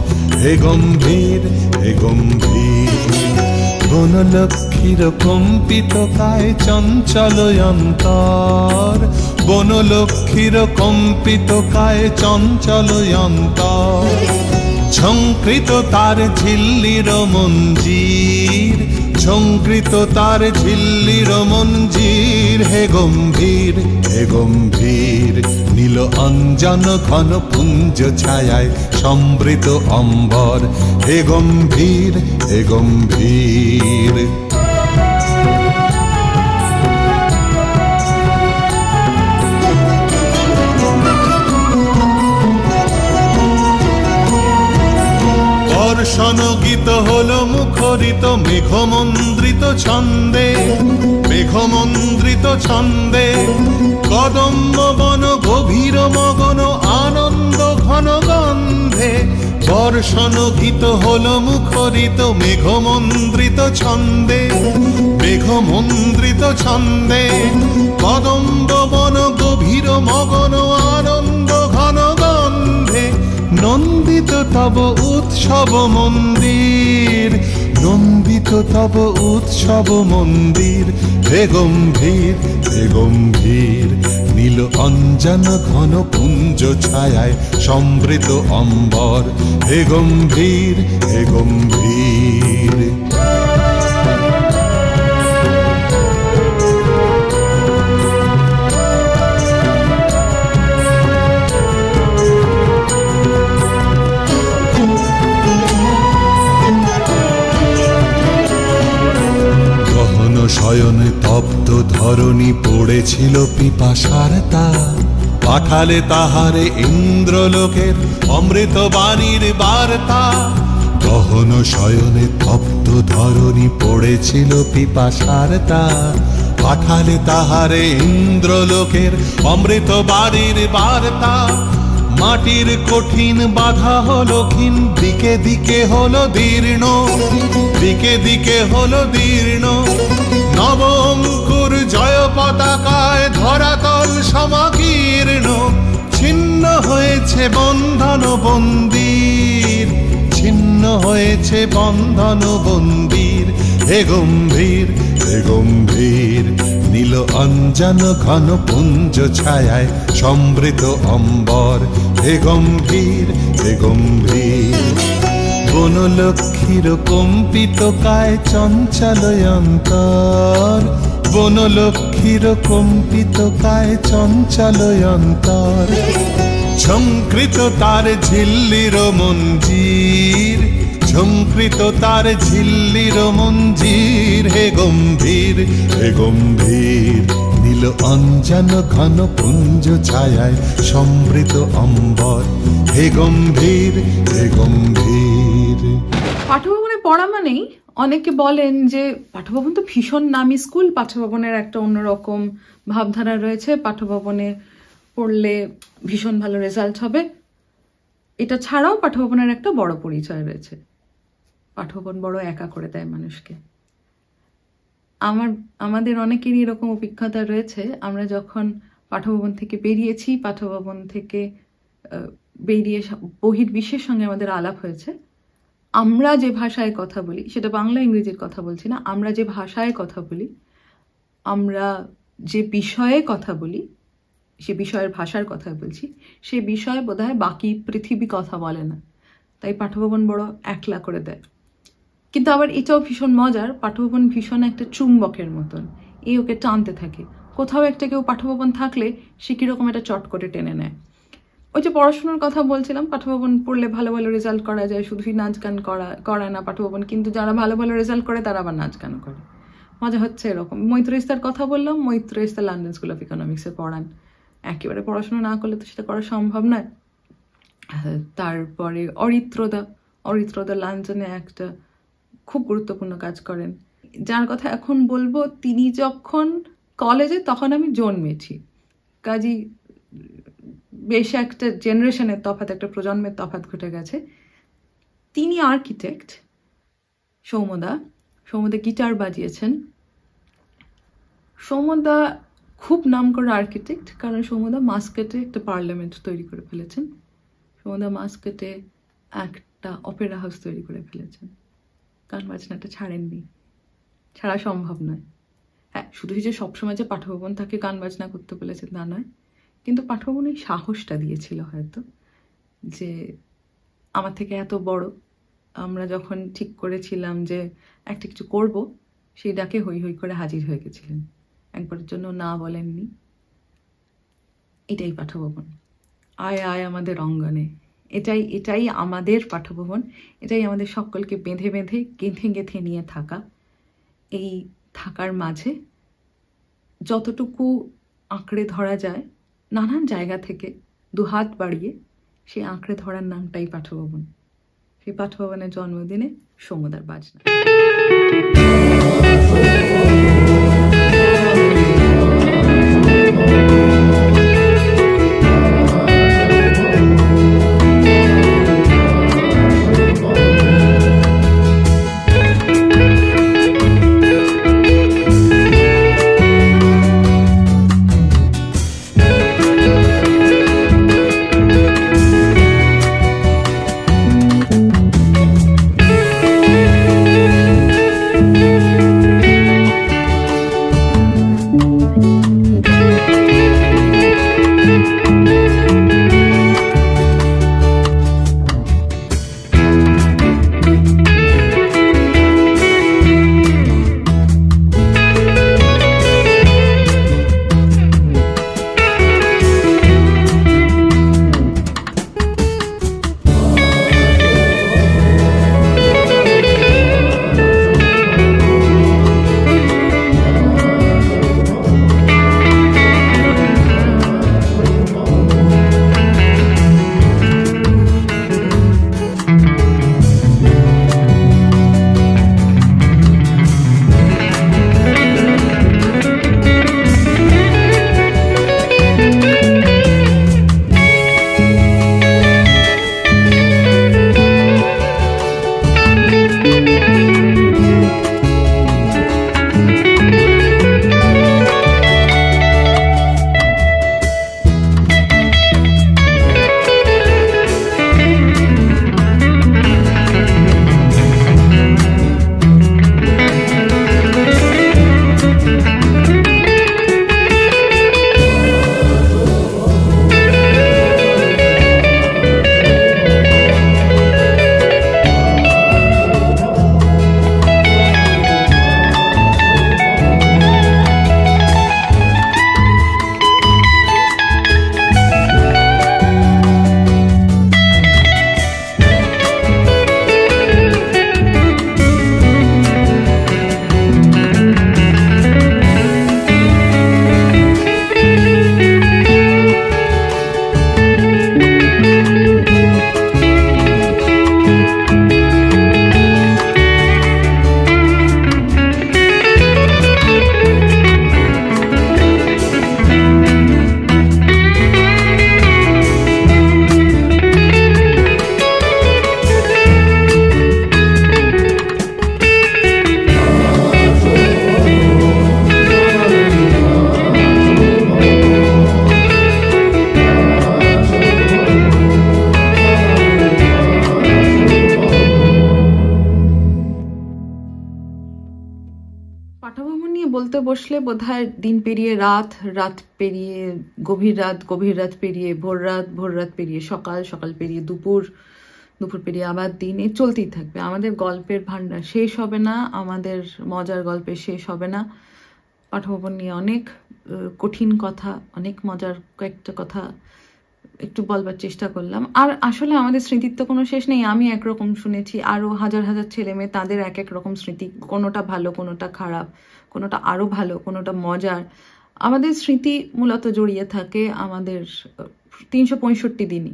হে গম্ভীর হে গম্ভীর। বনলক্ষ্মীর কম্পিত কায় চঞ্চল অন্তর, বনলক্ষ্মীর কম্পিত কায় চঞ্চল অন্তর। ঝঙ্কৃত তার ঝিল্লির মঞ্জির, ঝঙ্কৃত তার ঝিল্লির মঞ্জির। হে গম্ভীর, হে গম্ভীর, নীল অঞ্জন ঘন পুঞ্জ ছায়ায় সমৃত অম্বর। হে গম্ভীর, হে গম্ভীর। দর্শন গীত হলো মুখরিত মেঘমন্দ্রিত ছন্দে, মেঘমন্দ্রিত ছন্দে। কদম্ব বন গভীর মগন আনন্দ ঘন গন্ধে। দর্শন গীত হলো মুখরিত মেঘমন্দ্রিত ছন্দে, মেঘমন্দ্রিত ছন্দে। কদম্ব বন গভীর মগন আনন্দ ঘন গন্ধে। নন্দিত তব উৎসব মন্দির, নন্দিত তব উৎসব মন্দির। হে গম্ভীর, হে গম্ভীর, নীল অঞ্জন ঘন পুঞ্জ ছায়ায় সমৃত অম্বর। হে গম্ভীর, হে গম্ভীর। শয়নে তপ্ত ধরণী পড়েছিল পিপাসার তা। পাঠালে তাহারে ইন্দ্রলোকের অমৃত বাণীর বার্তা। গহন শয়নে তপ্ত ধরণী পড়েছিল পিপাসার তা। পাঠালে তাহারে ইন্দ্রলোকের অমৃত বাণীর বার্তা। মাটির কঠিন বাধা হলো ক্ষীণ, দিকে দিকে হলো দীর্ণ, দিকে দিকে হলো দীর্ণ। নব অঙ্কুর জয় পতাকায় ধরাতল সমাকীর্ণ। ছিন্ন হয়েছে বন্ধন বন্দির, ছিন্ন হয়েছে বন্ধন বন্দির। হে গম্ভীর, হে গম্ভীর, নীল অঞ্জন ঘন পুঞ্জ ছায়ায় সমৃত অম্বর। হে গম্ভীর, হে গম্ভীর, বনলক্ষ্মীর কম্পিত কায় চঞ্চল অন্তর। বনলক্ষ্মীর কম্পিত কায় চঞ্চল অন্তর। ঝঙ্কৃত তার ঝিল্লির মঞ্জির, ঝঙ্কৃত তার ঝিল্লির মঞ্জির। হে গম্ভীর, হে গম্ভীর, নীল অঞ্জন ঘন পুঞ্জ ছায়ায় সমৃত অম্বর। হে গম্ভীর, হে গম্ভীর। পাঠভবনে পড়া মানেই অনেকে বলেন যে পাঠভবন তো ভীষণ নামি স্কুল, পাঠভবনের একটা অন্যরকম ভাবধারা রয়েছে, পাঠভবনে পড়লে ভীষণ ভালো রেজাল্ট হবে। এটা ছাড়াও পাঠভবনের একটা বড় পরিচয় রয়েছে। পাঠভবন বড় একা করে দেয় মানুষকে। আমাদের অনেকেরই এরকম অভিজ্ঞতা রয়েছে। আমরা যখন পাঠভবন থেকে বেরিয়েছি, পাঠভবন থেকে বেরিয়ে বহির্বিশ্বের সঙ্গে আমাদের আলাপ হয়েছে। আমরা যে ভাষায় কথা বলি, সেটা বাংলা ইংরেজির কথা বলছি না, আমরা যে ভাষায় কথা বলি, আমরা যে বিষয়ে কথা বলি, সে বিষয়ের ভাষার কথা বলছি, সে বিষয়ে বোধহয় বাকি পৃথিবী কথা বলে না। তাই পাঠভবন বড় একলা করে দেয়। কিন্তু আবার এটাও ভীষণ মজার, পাঠভবন ভীষণ একটা চুম্বকের মতন, ওকে টানতে থাকে। কোথাও একটা কেউ পাঠভবন থাকলে সে কিরকম একটা চট করে টেনে নেয়। ওই যে পড়াশোনার কথা বলছিলাম, পাঠভবন পড়লে ভালো ভালো রেজাল্ট করা যায়, শুধুই নাচ গান করায় না পাঠভবন, কিন্তু যারা ভালো ভালো রেজাল্ট করে তারা আবার নাচ গান করে। মজা হচ্ছে এরকম। মৈত্র ইস্তার কথা বললাম, মৈত্র ইস্তা লন্ডন স্কুল অফ ইকোনমিক্সে পড়ান। একেবারে পড়াশোনা না করলে তো সেটা করা সম্ভব নয়। তারপরে অরিত্রদা লন্ডনে একটা খুব গুরুত্বপূর্ণ কাজ করেন। যার কথা এখন বলবো, তিনি যখন কলেজে তখন আমি জন্মেছি, কাজী বেশ একটা জেনারেশনের তফাৎ, একটা প্রজন্মের তফাৎ ঘটে গেছে। তিনি আর্কিটেক্ট। সৌম্যদা গিটার বাজিয়েছেন। সৌম্যদা খুব নাম করা আর্কিটেক্ট, কারণ সৌম্যদা মাস্কেটে একটা পার্লামেন্ট তৈরি করে ফেলেছেন। সৌম্যদা মাস্কেটে একটা অপেরা হাউস তৈরি করে ফেলেছেন। গান বাজনাটা ছাড়েননি। ছাড়া সম্ভব নয়। হ্যাঁ, শুধু যে সবসময় যে পাঠভবন তাকে গান বাজনা করতে বলেছে তা নয়, কিন্তু পাঠভবন এই সাহসটা দিয়েছিল হয়তো, যে আমার থেকে এত বড়, আমরা যখন ঠিক করেছিলাম যে একটা কিছু করব, সেই ডাকে হই হই করে হাজির হয়ে গেছিলেন, একবারের জন্য না বলেননি। এটাই পাঠভবন, আয় আয় আমাদের অঙ্গনে, এটাই আমাদের পাঠভবন, এটাই আমাদের সকলকে বেঁধে বেঁধে গেঁথে গেঁথে নিয়ে থাকা। এই থাকার মাঝে যতটুকু আঁকড়ে ধরা যায় নানান জায়গা থেকে দুহাত বাড়িয়ে, সেই আঁকড়ে ধরার নামটাই পাঠভবন। সেই পাঠভবনের জন্মদিনে সমুদার বাজনা। পাঠভবন নিয়ে বলতে বসলে বোধহয় দিন পেরিয়ে রাত, রাত পেরিয়ে গভীর রাত, গভীর রাত পেরিয়ে ভোর রাত, ভোর রাত পেরিয়ে সকাল, সকাল পেরিয়ে দুপুর, দুপুর পেরিয়ে আবার দিন, এ চলতেই থাকবে। আমাদের গল্পের ভান্ডার শেষ হবে না, আমাদের মজার গল্পের শেষ হবে না। পাঠভবন নিয়ে অনেক কঠিন কথা, অনেক মজার কয়েকটা কথা একটু বলবার চেষ্টা করলাম। আর আসলে আমাদের স্মৃতির তো কোনো শেষ নেই। আমি একরকম শুনেছি, আরও হাজার হাজার ছেলে মেয়ে, তাদের এক এক রকম স্মৃতি, কোনোটা ভালো, কোনোটা খারাপ, কোনোটা আরও ভালো, কোনোটা মজার। আমাদের স্মৃতি মূলত জড়িয়ে থাকে আমাদের 365 দিনই,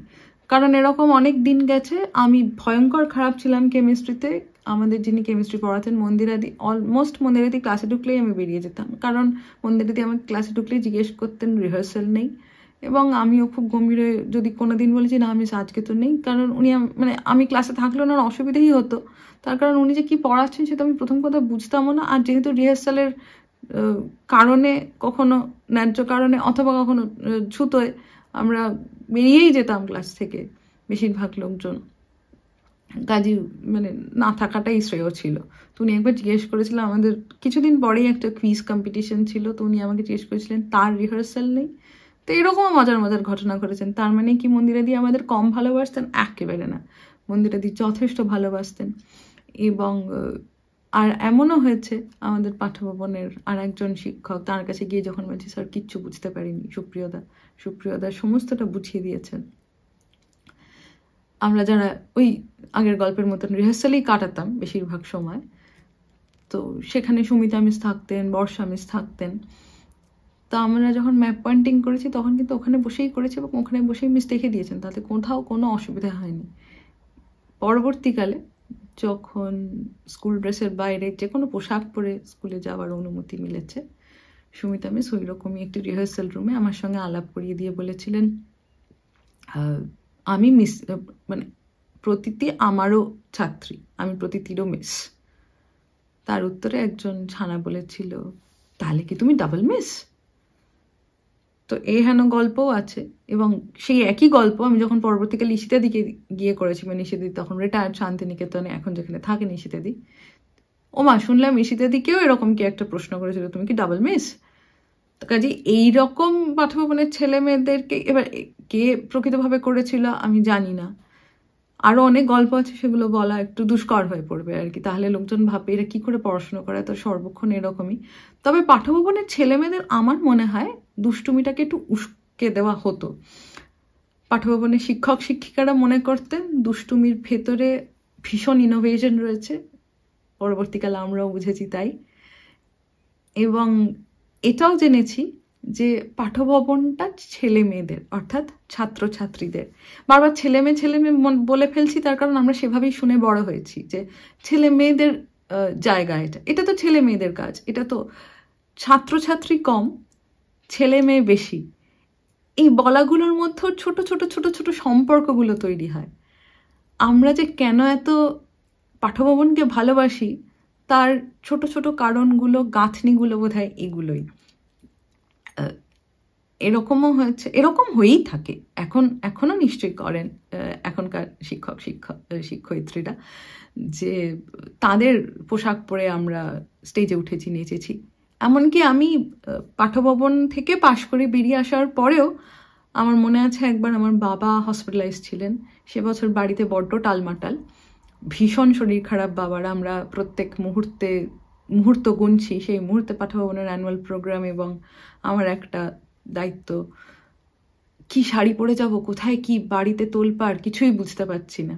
কারণ এরকম অনেক দিন গেছে। আমি ভয়ঙ্কর খারাপ ছিলাম কেমিস্ট্রিতে। আমাদের যিনি কেমিস্ট্রি পড়াতেন মন্দিরাদি, অলমোস্ট মন্দিরাদি ক্লাসে ঢুকলেই আমি বেরিয়ে যেতাম, কারণ মন্দিরাদি আমাকে ক্লাসে ঢুকলেই জিজ্ঞেস করতেন রিহার্সাল নেই, এবং আমিও খুব গম্ভীর যদি কোনো দিন বলেছি না আমি আজকে তো নেই, কারণ উনি মানে আমি ক্লাসে থাকলে ওনার অসুবিধেই হতো, তার কারণ উনি যে কি পড়াচ্ছেন সেটা আমি প্রথম কথা বুঝতামও না। আর যেহেতু রিহার্সালের কারণে, কখনো ন্যায্য কারণে অথবা কখনো ছুতোয় আমরা বেরিয়েই যেতাম ক্লাস থেকে বেশিরভাগ লোকজন, কাজী মানে না থাকাটাই শ্রেয় ছিল। তো উনি একবার জিজ্ঞেস করেছিলেন, আমাদের কিছুদিন পরেই একটা কুইজ কম্পিটিশন ছিল, তো উনি আমাকে জিজ্ঞেস করেছিলেন তার রিহার্সাল নেই। তো এরকমও মজার মজার ঘটনা ঘটেছেন। তার মানে কি মন্দিরা দি আমাদের কম ভালোবাসতেন? একেবারে না, মন্দিরা দি যথেষ্ট ভালোবাসতেন। এবং আর এমনও হয়েছে আমাদের পাঠ্যভবনের আর একজন শিক্ষক, তার কাছে গিয়ে যখন বলছি স্যার কিচ্ছু বুঝতে পারিনি, সুপ্রিয়দা সমস্তটা বুঝিয়ে দিয়েছেন। আমরা যারা ওই আগের গল্পের মতন রিহার্সালেই কাটাতাম বেশিরভাগ সময়, তো সেখানে সুমিতা মিস থাকতেন, বর্ষা মিস থাকতেন। তো আমরা যখন ম্যাপ পয়েন্টিং করেছি তখন কিন্তু ওখানে বসেই করেছি এবং ওখানে বসেই মিস দেখে দিয়েছেন, তাতে কোথাও কোনো অসুবিধা হয়নি। পরবর্তীকালে যখন স্কুল ড্রেসের বাইরে যে কোনো পোশাক পরে স্কুলে যাওয়ার অনুমতি মিলেছে, সুমিতা মিস ওই রকমই একটি রিহার্সাল রুমে আমার সঙ্গে আলাপ করিয়ে দিয়ে বলেছিলেন, আমি মিস মানে প্রতীতি আমারও ছাত্রী, আমি প্রতীতিরও মিস। তার উত্তরে একজন ছানা বলেছিল, তাহলে কি তুমি ডাবল মিস? তো এই হেন গল্পও আছে। এবং সেই একই গল্প আমি যখন পরবর্তীকালে ঈশিতা দিকে গিয়ে করেছি, মানে ঈশিতা দি তখন রিটায়ার্ড শান্তিনিকেতনে, এখন যেখানে থাকেন ঈশিতা দি, ওমা শুনলাম ঈশিতা দিকেও এরকম কি একটা প্রশ্ন করেছিল, তুমি কি ডাবল মিস? তো কাজে এইরকম পাঠ্যভবনের ছেলে মেয়েদেরকে এবার কে প্রকৃতভাবে করেছিল আমি জানি না, আরো অনেক গল্প আছে, সেগুলো বলা একটু দুষ্কর হয়ে পড়বে আর কি, তাহলে লোকজন ভাববে এরা কি করে পড়াশোনা করে, তো সর্বক্ষণ এরকমই। তবে পাঠ্যভবনের ছেলে মেয়েদের আমার মনে হয় দুষ্টুমিটাকে একটু উস্কে দেওয়া হতো। পাঠ্যভবনের শিক্ষক শিক্ষিকারা মনে করতেন দুষ্টুমির ভেতরে ভীষণ ইনোভেশন রয়েছে, পরবর্তীকালে আমরাও বুঝেছি তাই। এবং এটাও জেনেছি যে পাঠ্যভবনটা ছেলে মেয়েদের অর্থাৎ ছাত্রছাত্রীদের, বারবার ছেলে মেয়ে বলে ফেলছি তার কারণ আমরা সেভাবেই শুনে বড় হয়েছি যে ছেলে মেয়েদের জায়গা, এটা তো ছেলে মেয়েদের কাজ, এটা তো ছাত্রছাত্রী কম ছেলে মেয়ে বেশি, এই বলাগুলোর মধ্যে ছোট ছোট ছোট ছোট সম্পর্কগুলো তৈরি হয়। আমরা যে কেন এত পাঠ্যভবনকে ভালোবাসি তার ছোট ছোট কারণগুলো, গাঁথনিগুলো বোধহয় এগুলোই। এরকমও হয়েছে, এরকম হয়েই থাকে, এখনো নিশ্চয়ই করেন এখনকার শিক্ষয়িত্রীরা, যে তাদের পোশাক পরে আমরা স্টেজে উঠেছি, নেচেছি। এমনকি আমি পাঠ্যভবন থেকে পাশ করে বেরিয়ে আসার পরেও আমার মনে আছে একবার আমার বাবা হসপিটালাইজ ছিলেন, সে বছর বাড়িতে বড্ড টালমাটাল, ভীষণ শরীর খারাপ বাবার, আমরা প্রত্যেক মুহূর্ত গুনছি, সেই মুহূর্তে পাঠ্যভবনের অ্যানুয়াল প্রোগ্রাম এবং আমার একটা দায়িত্ব, কি শাড়ি পরে যাব, কোথায় কি, বাড়িতে তোলপাড়, কিছুই বুঝতে পারছি না।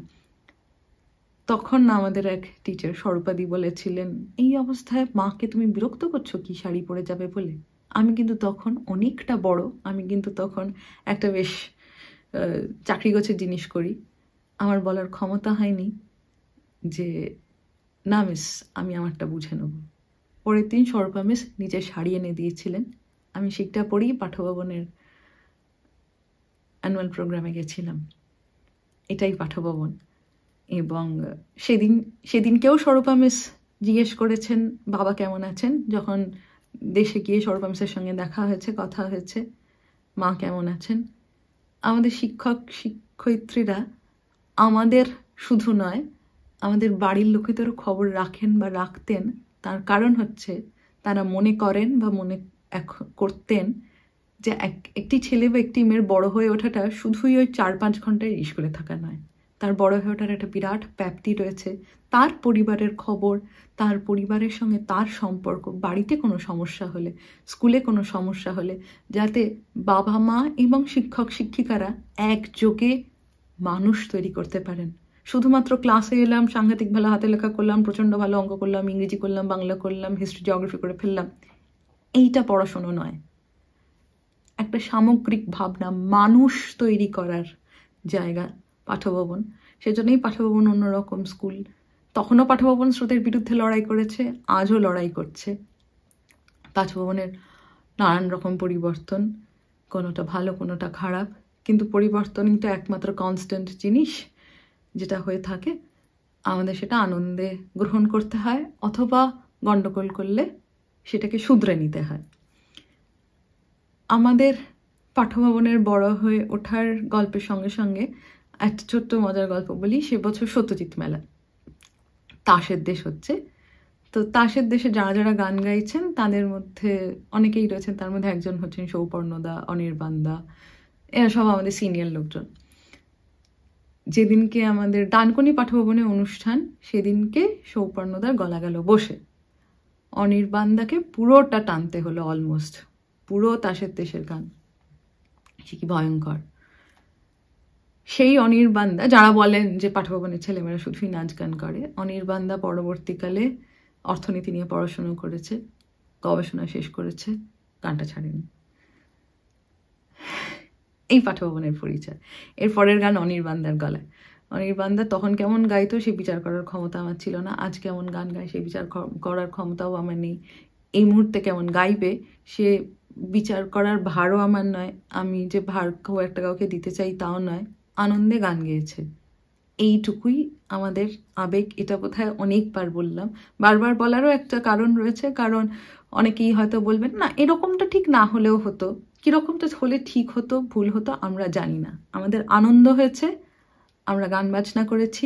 তখন আমাদের এক টিচার স্বরূপাদি বলেছিলেন, এই অবস্থায় মাকে তুমি বিরক্ত করছো কি শাড়ি পরে যাবে বলে? আমি কিন্তু তখন অনেকটা বড়, আমি কিন্তু তখন একটা বেশ চাকরি গোছের জিনিস করি, আমার বলার ক্ষমতা হয়নি যে না মিস আমি আমারটা বুঝে নেব। পরের দিন স্বরূপা মিস নিজে শাড়ি এনে দিয়েছিলেন, আমি সেটা পরেই পাঠ্যভবনের অ্যানুয়াল প্রোগ্রামে গেছিলাম। এটাই পাঠ্যভবন। এবং সেদিনকেও স্বরূপা মিস জিজ্ঞেস করেছেন বাবা কেমন আছেন, যখন দেশে গিয়ে স্বরূপা মিসের সঙ্গে দেখা হয়েছে, কথা হয়েছে, মা কেমন আছেন। আমাদের শিক্ষক শিক্ষয়িত্রীরা আমাদের শুধু নয়, আমাদের বাড়ির লোকেদেরও খবর রাখেন বা রাখতেন। তার কারণ হচ্ছে তারা মনে করেন বা মনে করতেন যে একটি ছেলে বা একটি মেয়ের বড় হয়ে ওঠাটা শুধুই ওই 4-5 ঘন্টায় স্কুলে থাকা নয়, তার বড় হয়ে ওঠার একটা বিরাট ব্যাপ্তি রয়েছে, তার পরিবারের খবর, তার পরিবারের সঙ্গে তার সম্পর্ক, বাড়িতে কোনো সমস্যা হলে, স্কুলে কোনো সমস্যা হলে, যাতে বাবা মা এবং শিক্ষক শিক্ষিকারা একযোগে মানুষ তৈরি করতে পারেন। শুধুমাত্র ক্লাসে এলাম, সাংঘাতিক ভালো হাতে লেখা করলাম, প্রচণ্ড ভালো অঙ্ক করলাম, ইংরেজি করলাম, বাংলা করলাম, হিস্ট্রি জিওগ্রাফি করে ফেললাম, এইটা পড়াশোনা নয়। একটা সামগ্রিক ভাবনা, মানুষ তৈরি করার জায়গা পাঠ্যভবন। সেজন্যই পাঠ্যভবন অন্যরকম স্কুল। তখনও পাঠ্যভবন স্রোতের বিরুদ্ধে লড়াই করেছে, আজও লড়াই করছে। পাঠ্যভবনের নানান রকম পরিবর্তন, কোনোটা ভালো কোনোটা খারাপ, কিন্তু পরিবর্তনই তো একমাত্র কনস্ট্যান্ট জিনিস যেটা হয়ে থাকে। আমাদের সেটা আনন্দে গ্রহণ করতে হয়, অথবা গণ্ডগোল করলে সেটাকে শুধরে নিতে হয়। আমাদের পাঠ্যভবনের বড় হয়ে ওঠার গল্পের সঙ্গে সঙ্গে একটা ছোট্ট মজার গল্প বলি। সে বছর সত্যজিৎ মেলা, তাসের দেশ হচ্ছে। তো তাসের দেশে যারা যারা গান গাইছেন তাদের মধ্যে অনেকেই রয়েছেন, তার মধ্যে একজন হচ্ছেন সৌপর্ণদা, অনির্বাণদা, এরা সব আমাদের সিনিয়র লোকজন। যেদিনকে আমাদের ডানকুনি পাঠভবনে অনুষ্ঠান, সেদিনকে সৌপর্ণদার গলা গেল বসে, অনির্বাণদাকে পুরোটা টানতে হলো, অলমোস্ট পুরো তাসের দেশের গান। সে কি ভয়ঙ্কর! সেই অনির্বাণদা, যারা বলেন যে পাঠভবনের ছেলেমেয়েরা শুধুই নাচ গান করে, অনির্বাণদা পরবর্তীকালে অর্থনীতি নিয়ে পড়াশোনা করেছে, গবেষণা শেষ করেছে, গানটা ছাড়েনি। এই পাঠভবনের পরিচয়। এর পরের গান অনির্বাণদার গলায়। অনির্বাণদা তখন কেমন গাইতো সে বিচার করার ক্ষমতা আমার ছিল না, আজ কেমন গান গায় সে বিচার করার ক্ষমতাও আমার নেই। এই মুহূর্তে কেমন গাইবে সে বিচার করার ভারও আমার নয়, আমি যে ভার কেউ একটা কাউকে দিতে চাই তাও নয়। আনন্দে গান গেয়েছে, এইটুকুই আমাদের আবেগ। এটা বোধহয় অনেকবার বললাম, বারবার বলারও একটা কারণ রয়েছে, কারণ অনেকেই হয়তো বলবেন না এরকমটা ঠিক না হলেও হতো, কীরকমটা হলে ঠিক হতো ভুল হতো আমরা জানি না। আমাদের আনন্দ হয়েছে, আমরা গান বাজনা করেছি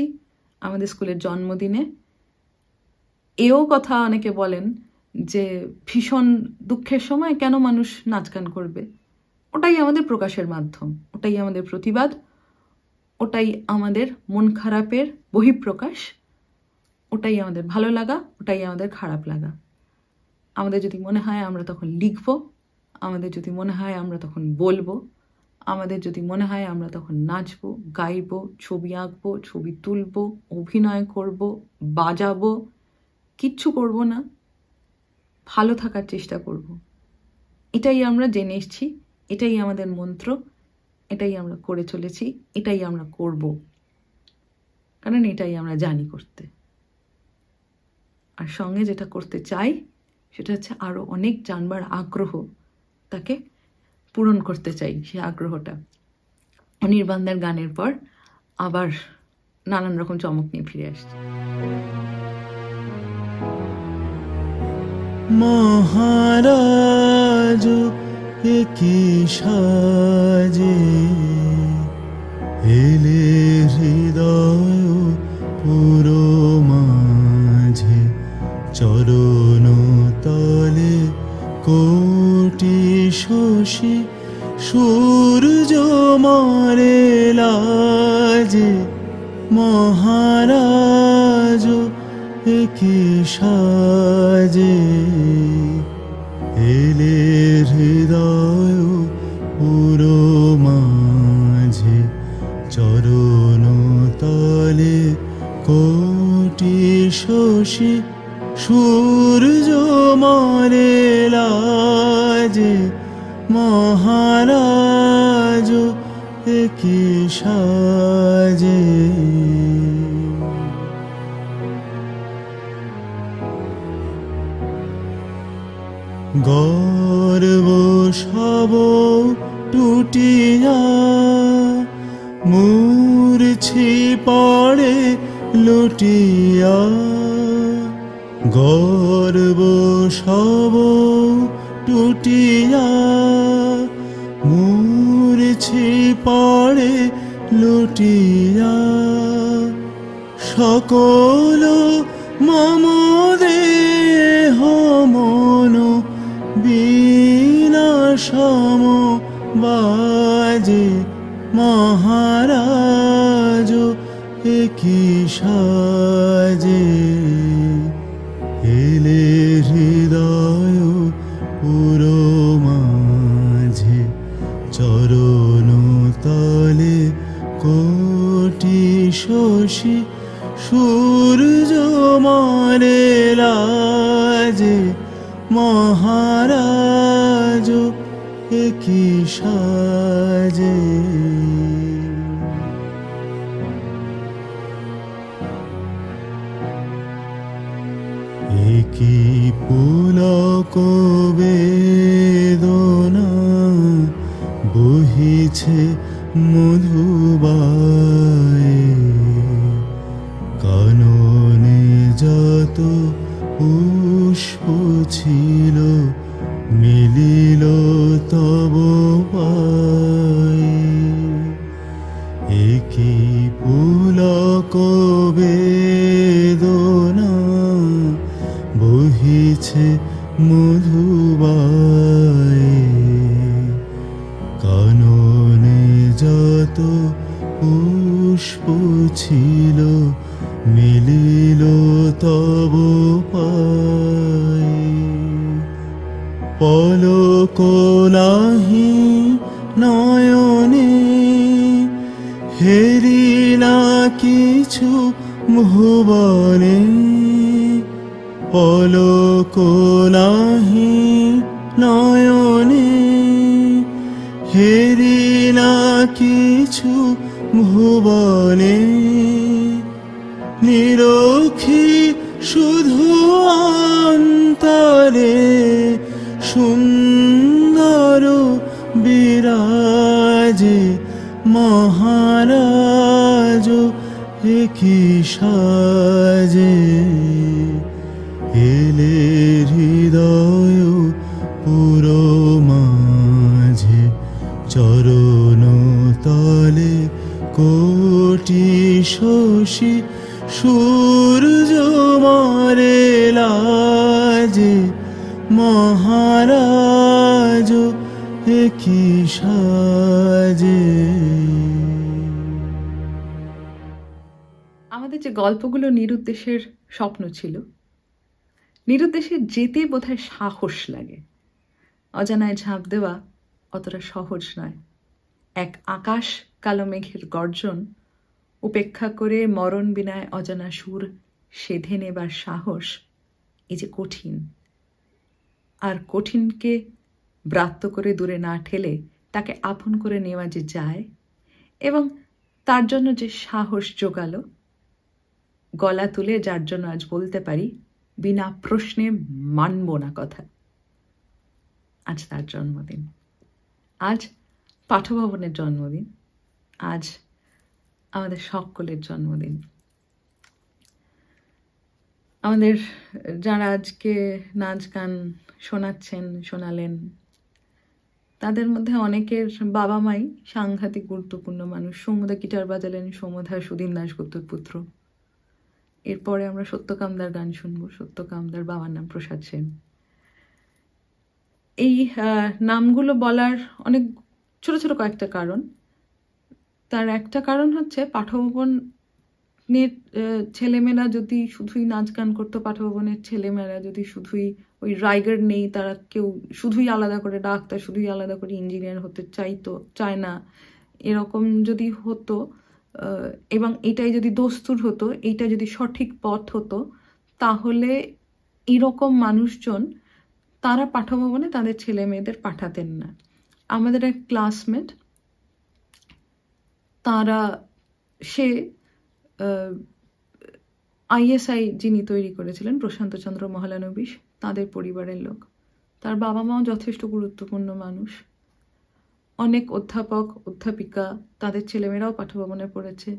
আমাদের স্কুলের জন্মদিনে। এও কথা অনেকে বলেন যে ভীষণ দুঃখের সময় কেন মানুষ নাচ গান করবে। ওটাই আমাদের প্রকাশের মাধ্যম, ওটাই আমাদের প্রতিবাদ, ওটাই আমাদের মন খারাপের বহিঃপ্রকাশ, ওটাই আমাদের ভালো লাগা, ওটাই আমাদের খারাপ লাগা। আমাদের যদি মনে হয় আমরা তখন লিখব, আমাদের যদি মনে হয় আমরা তখন বলবো, আমাদের যদি মনে হয় আমরা তখন নাচবো, গাইবো, ছবি আঁকবো, ছবি তুলবো, অভিনয় করব, বাজাবো, কিচ্ছু করব না, ভালো থাকার চেষ্টা করব। এটাই আমরা জেনে এসেছি, এটাই আমাদের মন্ত্র, এটাই আমরা করে চলেছি, এটাই আমরা করব, কারণ এটাই আমরা জানি করতে। আর সঙ্গে যেটা করতে চাই সেটা হচ্ছে আরো অনেক জানবার আগ্রহ, তাকে পূরণ করতে চাই সেই আগ্রহটা। অনির্বাণদার গানের পর আবার নানান রকম চমক নিয়ে ফিরে আসছে। মহারাজ একি সাজে এলে হৃদয় পুরো মাঝে, চরণ তলে কোটি শশী সূর্য মারে লাজে। মহারাজ একি সাজে এলে হৃদয় পুরো মাঝে, চরণ তলে কোটি শশী সূর্য মারে লাজে। মহারাজ একি সাজে। গর্ব সব টুটিয়া মূর্ছি পড়ে লুটিয়া, গর্ব সব টুটিয়া মূর্ছি পড়ে লুটিয়া, সকল মম দেহ মন বিনাশম বাজে। মহারাজ একি সাজে এলে হৃদয় পুরো মাঝে, চরণ তলে কোটি শশী সূর্য মারে লাজে। মহারাজ একি সাজে। একি পুলক বেদনা বহিছে মধুবায়ে, কাননে যত পুষ্প ছিল মিলিল তব পায়ে। একি বায়ে কাননে যত পুষ্প ছিল মিলিল তব পায়ে পলক নাহি নয়নে হেরিলা কিছু ভুবনে পলক নাহি নয়নে হেরিলা কিছু ভুবনে নিরখি শুধু অন্তরে সুন্দর বিরাজে মহারাজ একই সাজে এলে হৃদয় পুরো মাঝে চরণ তলে কোটি শশী সূর্য মারে লাজে মহারাজ একই সাজে। আমাদের যে গল্পগুলো নিরুদ্দেশের স্বপ্ন ছিল, নিরুদ্দেশে যেতে বোধহয় সাহস লাগে। অজানায় ঝাঁপ দেওয়া অতটা সহজ নয়। এক আকাশ কালো মেঘের গর্জন উপেক্ষা করে মরণ বিনায় অজানা সুর সেধে নেবার সাহস, এই যে কঠিন। আর কঠিনকে ব্রাত্য করে দূরে না ঠেলে তাকে আপন করে নেওয়া যে যায়, এবং তার জন্য যে সাহস জোগালো, গলা তুলে যার জন্য আজ বলতে পারি বিনা প্রশ্নে মানব না কথা, আজ তার জন্মদিন। আজ পাঠভবনের জন্মদিন, আজ আমাদের সকলের জন্মদিন। আমাদের যারা আজকে নাচ গান শোনাচ্ছেন, শোনালেন, তাদের মধ্যে অনেকের বাবা মাই সাংঘাতিক গুরুত্বপূর্ণ মানুষ। সৌমদা গিটার বাজালেন, সৌমদা সুধীন দাশগুপ্তর পুত্র। এরপরে আমরা সত্যকামদার গান শুনবো। সত্যকামদার বাবার নাম প্রসাদ সেন। এই নামগুলো বলার অনেক ছোট ছোট কয়েকটা কারণ। তার একটা কারণ হচ্ছে পাঠভবনের ছেলেমেয়েরা যদি শুধুই নাচ গান করতো, পাঠভবনের ছেলেমেয়েরা যদি শুধুই ওই রাইগার নেই, তারা কেউ শুধুই আলাদা করে ডাক্তার, শুধুই আলাদা করে ইঞ্জিনিয়ার হতে চায় না, এরকম যদি হতো, এবং এটাই যদি দস্তুর হতো, এইটা যদি সঠিক পথ হতো, তাহলে এরকম মানুষজন তারা পাঠভবনে তাদের ছেলে মেয়েদের পাঠাতেন না। আমাদের এক ক্লাসমেট, সে আইএসআই যিনি তৈরি করেছিলেন, প্রশান্তচন্দ্র মহলানবিশ, তাদের পরিবারের লোক। তার বাবা মাও যথেষ্ট গুরুত্বপূর্ণ মানুষ। অনেক অধ্যাপক অধ্যাপিকা, তাদের ছেলেমেয়েরাও পাঠভবনে পড়েছে।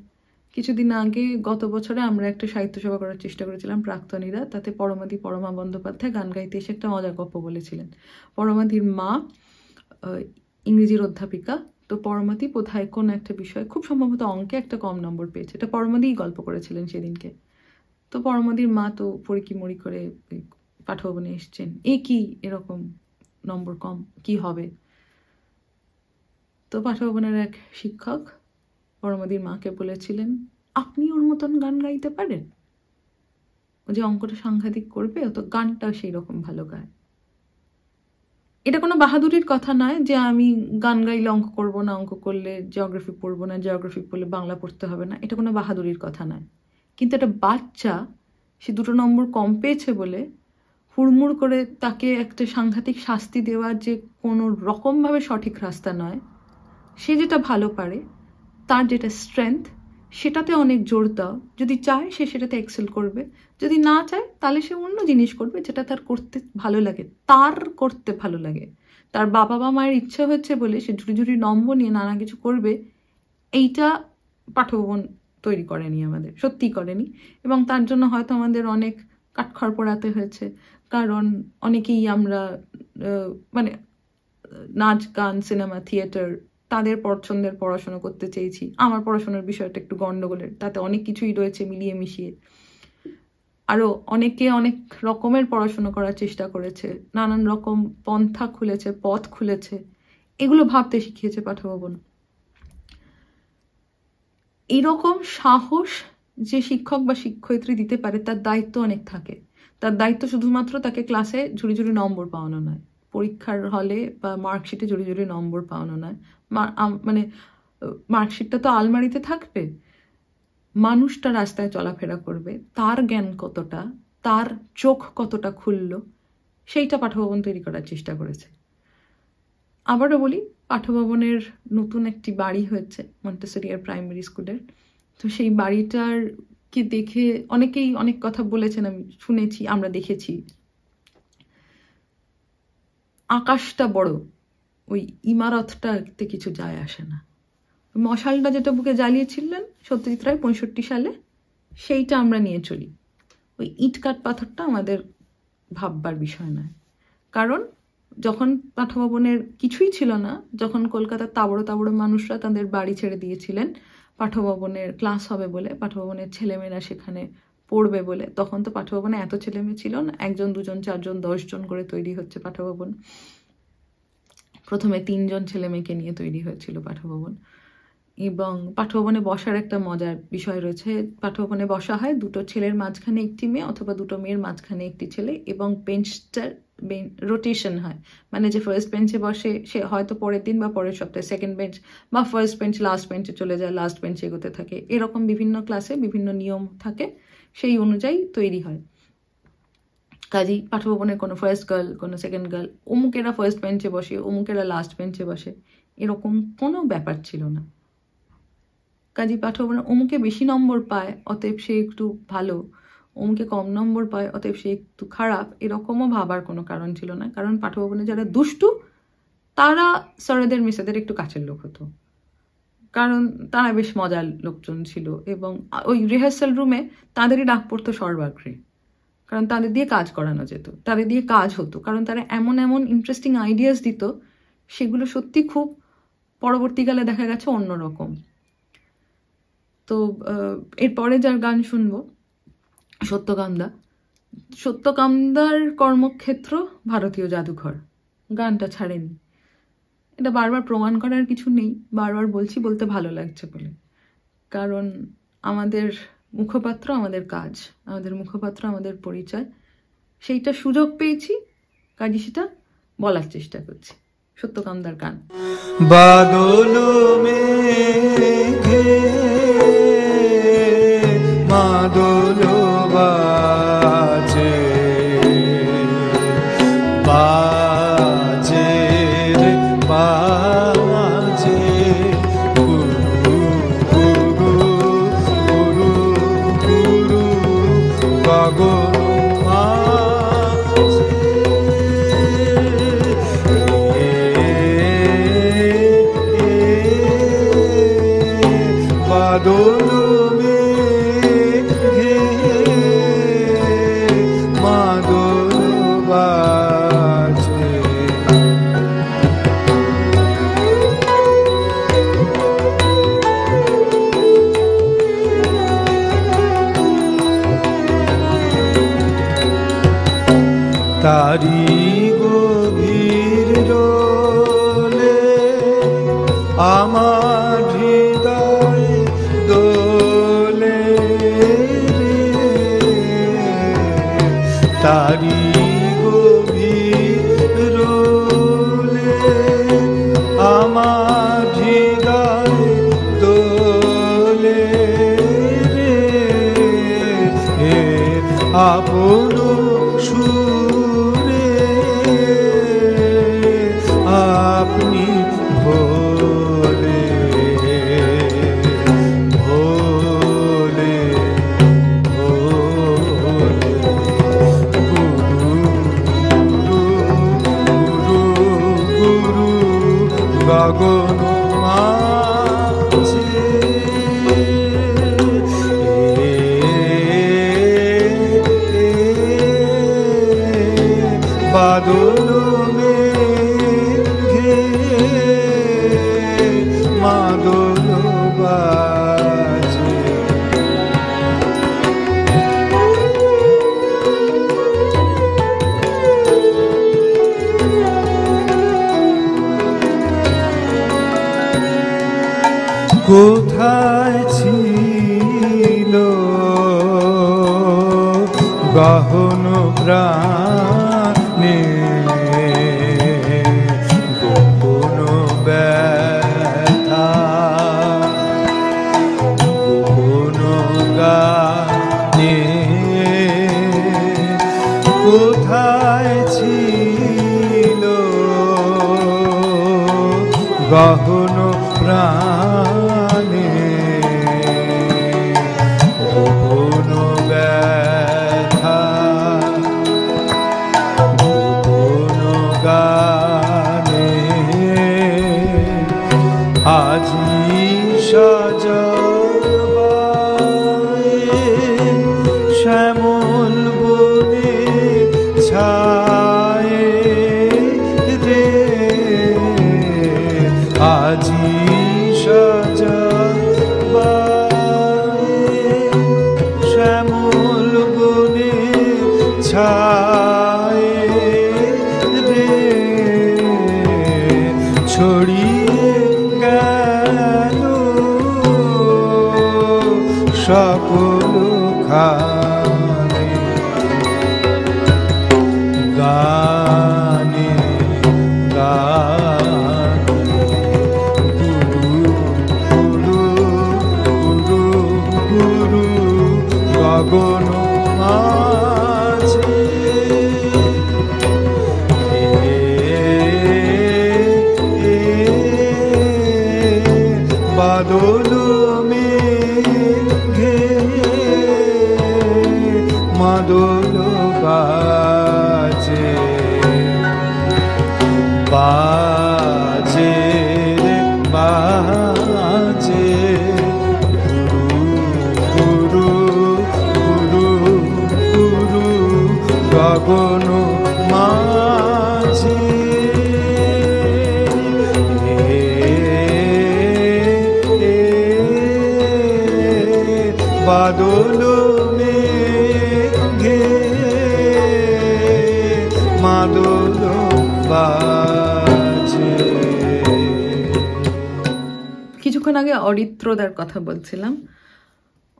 কিছুদিন আগে গত বছরে আমরা একটা সাহিত্য সভা করার চেষ্টা করেছিলাম প্রাক্তনীরা, তাতে পরমাদি পরমা বন্দ্যোপাধ্যায় গান গাইতে এসে একটা মজার গল্প বলেছিলেন। পরমাদির মা ইংরেজির অধ্যাপিকা, তো পরমাদি বোধহয় কোনো একটা বিষয়ে, খুব সম্ভবত অঙ্কে একটা কম নম্বর পেয়েছে। এটা পরমাদিই গল্প করেছিলেন সেদিনকে। তো পরমাদির মা তো পড়ি মরি করে পাঠভবনে এসছেন, কি এরকম নম্বর কম, কি হবে? তো পাঠভবনের এক শিক্ষক পরমাদির মাকে বলেছিলেন, আপনি ওর মতন গান গাইতে পারেন? ও যে অঙ্কটা সাংঘাতিক করবে, ও তো গানটাও সেই রকম ভালো গায়। এটা কোনো বাহাদুরির কথা নয় যে আমি গান গাইলে অঙ্ক করবো না, অঙ্ক করলে জিওগ্রাফি পড়বো না, জিওগ্রাফি পড়লে বাংলা পড়তে হবে না, এটা কোনো বাহাদুরির কথা নয়। কিন্তু একটা বাচ্চা, সে 2 নম্বর কম পেয়েছে বলে হুড়মুড় করে তাকে একটা সাংঘাতিক শাস্তি দেওয়ার যে কোনো রকমভাবে সঠিক রাস্তা নয়। সে যেটা ভালো পারে, তার যেটা স্ট্রেংথ, সেটাতে অনেক জোর দাও। যদি চায় সে সেটাতে এক্সেল করবে, যদি না চায় তাহলে সে অন্য জিনিস করবে যেটা তার করতে ভালো লাগে, তার করতে ভালো লাগে। তার বাবা বা মায়ের ইচ্ছা হচ্ছে বলে সে ঝুড়ি ঝুড়ি নম্বর নিয়ে নানা কিছু করবে, এইটা পাঠভবন তৈরি করেনি, আমাদের সত্যিই করেনি। এবং তার জন্য হয়তো আমাদের অনেক কাঠখড় পোড়াতে হয়েছে, কারণ অনেকেই আমরা মানে নাচ গান সিনেমা থিয়েটার তাদের পছন্দের পড়াশোনা করতে চেয়েছি। আমার পড়াশোনার বিষয়টা একটু গন্ডগোলের, তাতে অনেক কিছুই রয়েছে মিলিয়ে মিশিয়ে। আরো অনেকে অনেক রকমের পড়াশোনা করার চেষ্টা করেছে, নানান রকম পন্থা খুলেছে, পথ খুলেছে, এগুলো ভাবতে শিখিয়েছে পাঠভবন। এরকম সাহস যে শিক্ষক বা শিক্ষয়িত্রী দিতে পারে তার দায়িত্ব অনেক থাকে। তার দায়িত্ব শুধুমাত্র তাকে ক্লাসে ঝুড়ি ঝুড়ি নম্বর পাওয়ানো নয়, পরীক্ষার হলে বা মার্কশিটে ঝুড়ি ঝুড়ি নম্বর পাওয়ানো নয়। মানে মার্কশিটটা তো আলমারিতে থাকবে, মানুষটা রাস্তায় চলাফেরা করবে, তার জ্ঞান কতটা, তার চোখ কতটা খুলল, সেইটা পাঠভবন তৈরি করার চেষ্টা করেছে। আবারও বলি, পাঠভবনের নতুন একটি বাড়ি হয়েছে মন্টেসরিয়ার প্রাইমারি স্কুলের। তো সেই বাড়িটার কে দেখে অনেকেই অনেক কথা বলেছেন, আমি শুনেছি, আমরা দেখেছি। আকাশটা বড়, ওই ইমারতটাতে কিছু যায় আসে না। মশালটা যেটা বুকে জ্বালিয়েছিলেন সত্যজিৎ রায় 65 সালে, সেইটা আমরা নিয়ে চলি। ওই ইট কাঠ পাথরটা আমাদের ভাববার বিষয় নয়। কারণ যখন পাঠভবনের কিছুই ছিল না, যখন কলকাতার তাবড়ো তাবড়ো মানুষরা তাদের বাড়ি ছেড়ে দিয়েছিলেন পাঠভবনের ক্লাস হবে বলে, পাঠভবনের ছেলেমেয়েরা সেখানে পড়বে বলে, তখন তো পাঠভবনে এত ছেলেমেয়ে ছিল না, 1 জন 2 জন 4 জন 10 জন করে তৈরি হচ্ছে পাঠভবন। প্রথমে 3 জন ছেলেমেয়েকে নিয়ে তৈরি হয়েছিল পাঠভবন। এবং পাঠভবনে বসার একটা মজার বিষয় রয়েছে। পাঠভবনে বসা হয় 2টো ছেলের মাঝখানে একটি মেয়ে অথবা 2টো মেয়ের মাঝখানে একটি ছেলে, এবং বেঞ্চটার রোটেশন হয়। মানে যে ফার্স্ট বেঞ্চে বসে সে হয়তো পরের দিন বা পরের সপ্তাহে সেকেন্ড বেঞ্চ, বা ফার্স্ট বেঞ্চ লাস্ট বেঞ্চে চলে যায়, লাস্ট বেঞ্চে এগোতে থাকে। এরকম বিভিন্ন ক্লাসে বিভিন্ন নিয়ম থাকে, সেই অনুযায়ী তৈরি হয়। কাজেই পাঠভবনের কোনো ফার্স্ট গার্ল, কোনো সেকেন্ড গার্ল, অমুকেরা ফার্স্ট বেঞ্চে বসে, অমুকেরা লাস্ট বেঞ্চে বসে, এরকম কোনো ব্যাপার ছিল না। কাজেই পাঠভবনে অমুকে বেশি নম্বর পায় অতএব সে একটু ভালো, অমুকে কম নম্বর পায় অতএব সে একটু খারাপ, এরকমও ভাবার কোনো কারণ ছিল না। কারণ পাঠভবনে যারা দুষ্টু তারা স্যারেদের মিসেদের একটু কাছের লোক হতো, কারণ তারা বেশ মজার লোকজন ছিল। এবং ওই রিহার্সাল রুমে তাদেরই ডাক পড়তো সর্বাগ্রে, কারণ তাদের দিয়ে কাজ করানো যেত, তাদের দিয়ে কাজ হতো। কারণ তারা এমন এমন ইন্টারেস্টিং আইডিয়াস দিত, সেগুলো সত্যি খুব পরবর্তীকালে দেখা গেছে অন্যরকম। তো এরপরে যার গান শুনবো সত্যকামদা। সত্যকামদার কর্মক্ষেত্র ভারতীয় জাদুঘর, গানটা ছাড়েনি। এটা বারবার প্রমাণ করার কিছু নেই, বারবার বলছি, বলতে ভালো লাগছে বলে। কারণ আমাদের মুখপাত্র আমাদের কাজ, আমাদের মুখপাত্র আমাদের পরিচয়, সেইটা সুযোগ পেয়েছি, কাজে সেটা বলার চেষ্টা করছি। সত্যকামদার গান। বাদল মেঘে মাদল বাজে, বাজে রে বাজে, গুরু গুরু গুরু গুরু গগন বাদল মেঘে মাদল বাজে। তারি গভীর রোলে আমার হৃদয় দোলে রে, তারি গভীর রোলে আমার হৃদয় দোলে রে, আপন সুরে আপনি ভোলে ভোলে ভোলে, গুরু গুরু গুরু গগন মাঝে, বাদল মেঘে মাদল বাজে। কোথায় ছিল গহন প্রাণে গোপন ব্যথা গোপন গানে কোথায় ছিল গহন প্রাণে গোপন ব্যথা গোপন গানে আজি সাজাবায়ে শ্যামল বনে ছায়ে রে আজি সাজাবায়ে শ্যামল বনে ছায়ে রে ছড়িয়ে গেল সকল খানে গানে গানে গুরু গুরু গুরু গগন মাঝে বাদল মেঘে মাদল বাজে বাজে রে বাজে গুরু গুরু গুরু গগন মাঝে বাদল মেঘে মাদল বাজে। কিছুক্ষণ আগে অরিত্রদার কথা বলছিলাম।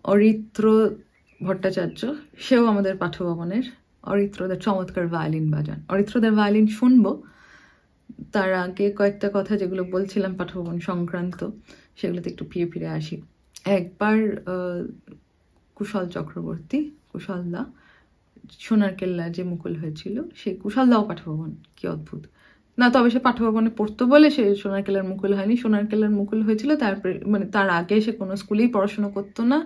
অরিত্র ভট্টাচার্য, সেও আমাদের পাঠভবনের। অরিত্রদার চমৎকার ভায়োলিন বাজান। অরিত্রদার ভায়োলিন শুনবো, তার আগে কয়েকটা কথা যেগুলো বলছিলাম পাঠভবন সংক্রান্ত, সেগুলোতে একটু ফিরে ফিরে আসি। একবার কুশল চক্রবর্তী, কুশলদা, সোনার কেল্লা যে মুকুল হয়েছিল, সেই কুশলদাও পাঠভবন, কি অদ্ভুত না। তবে সে পাঠভবনে পড়তো বলে সে সোনার কেল্লার মুকুল হয়নি। সোনার কেল্লার মুকুল হয়েছিল তারপরে, মানে তার আগে সে কোনো স্কুলেই পড়াশোনা করতো না।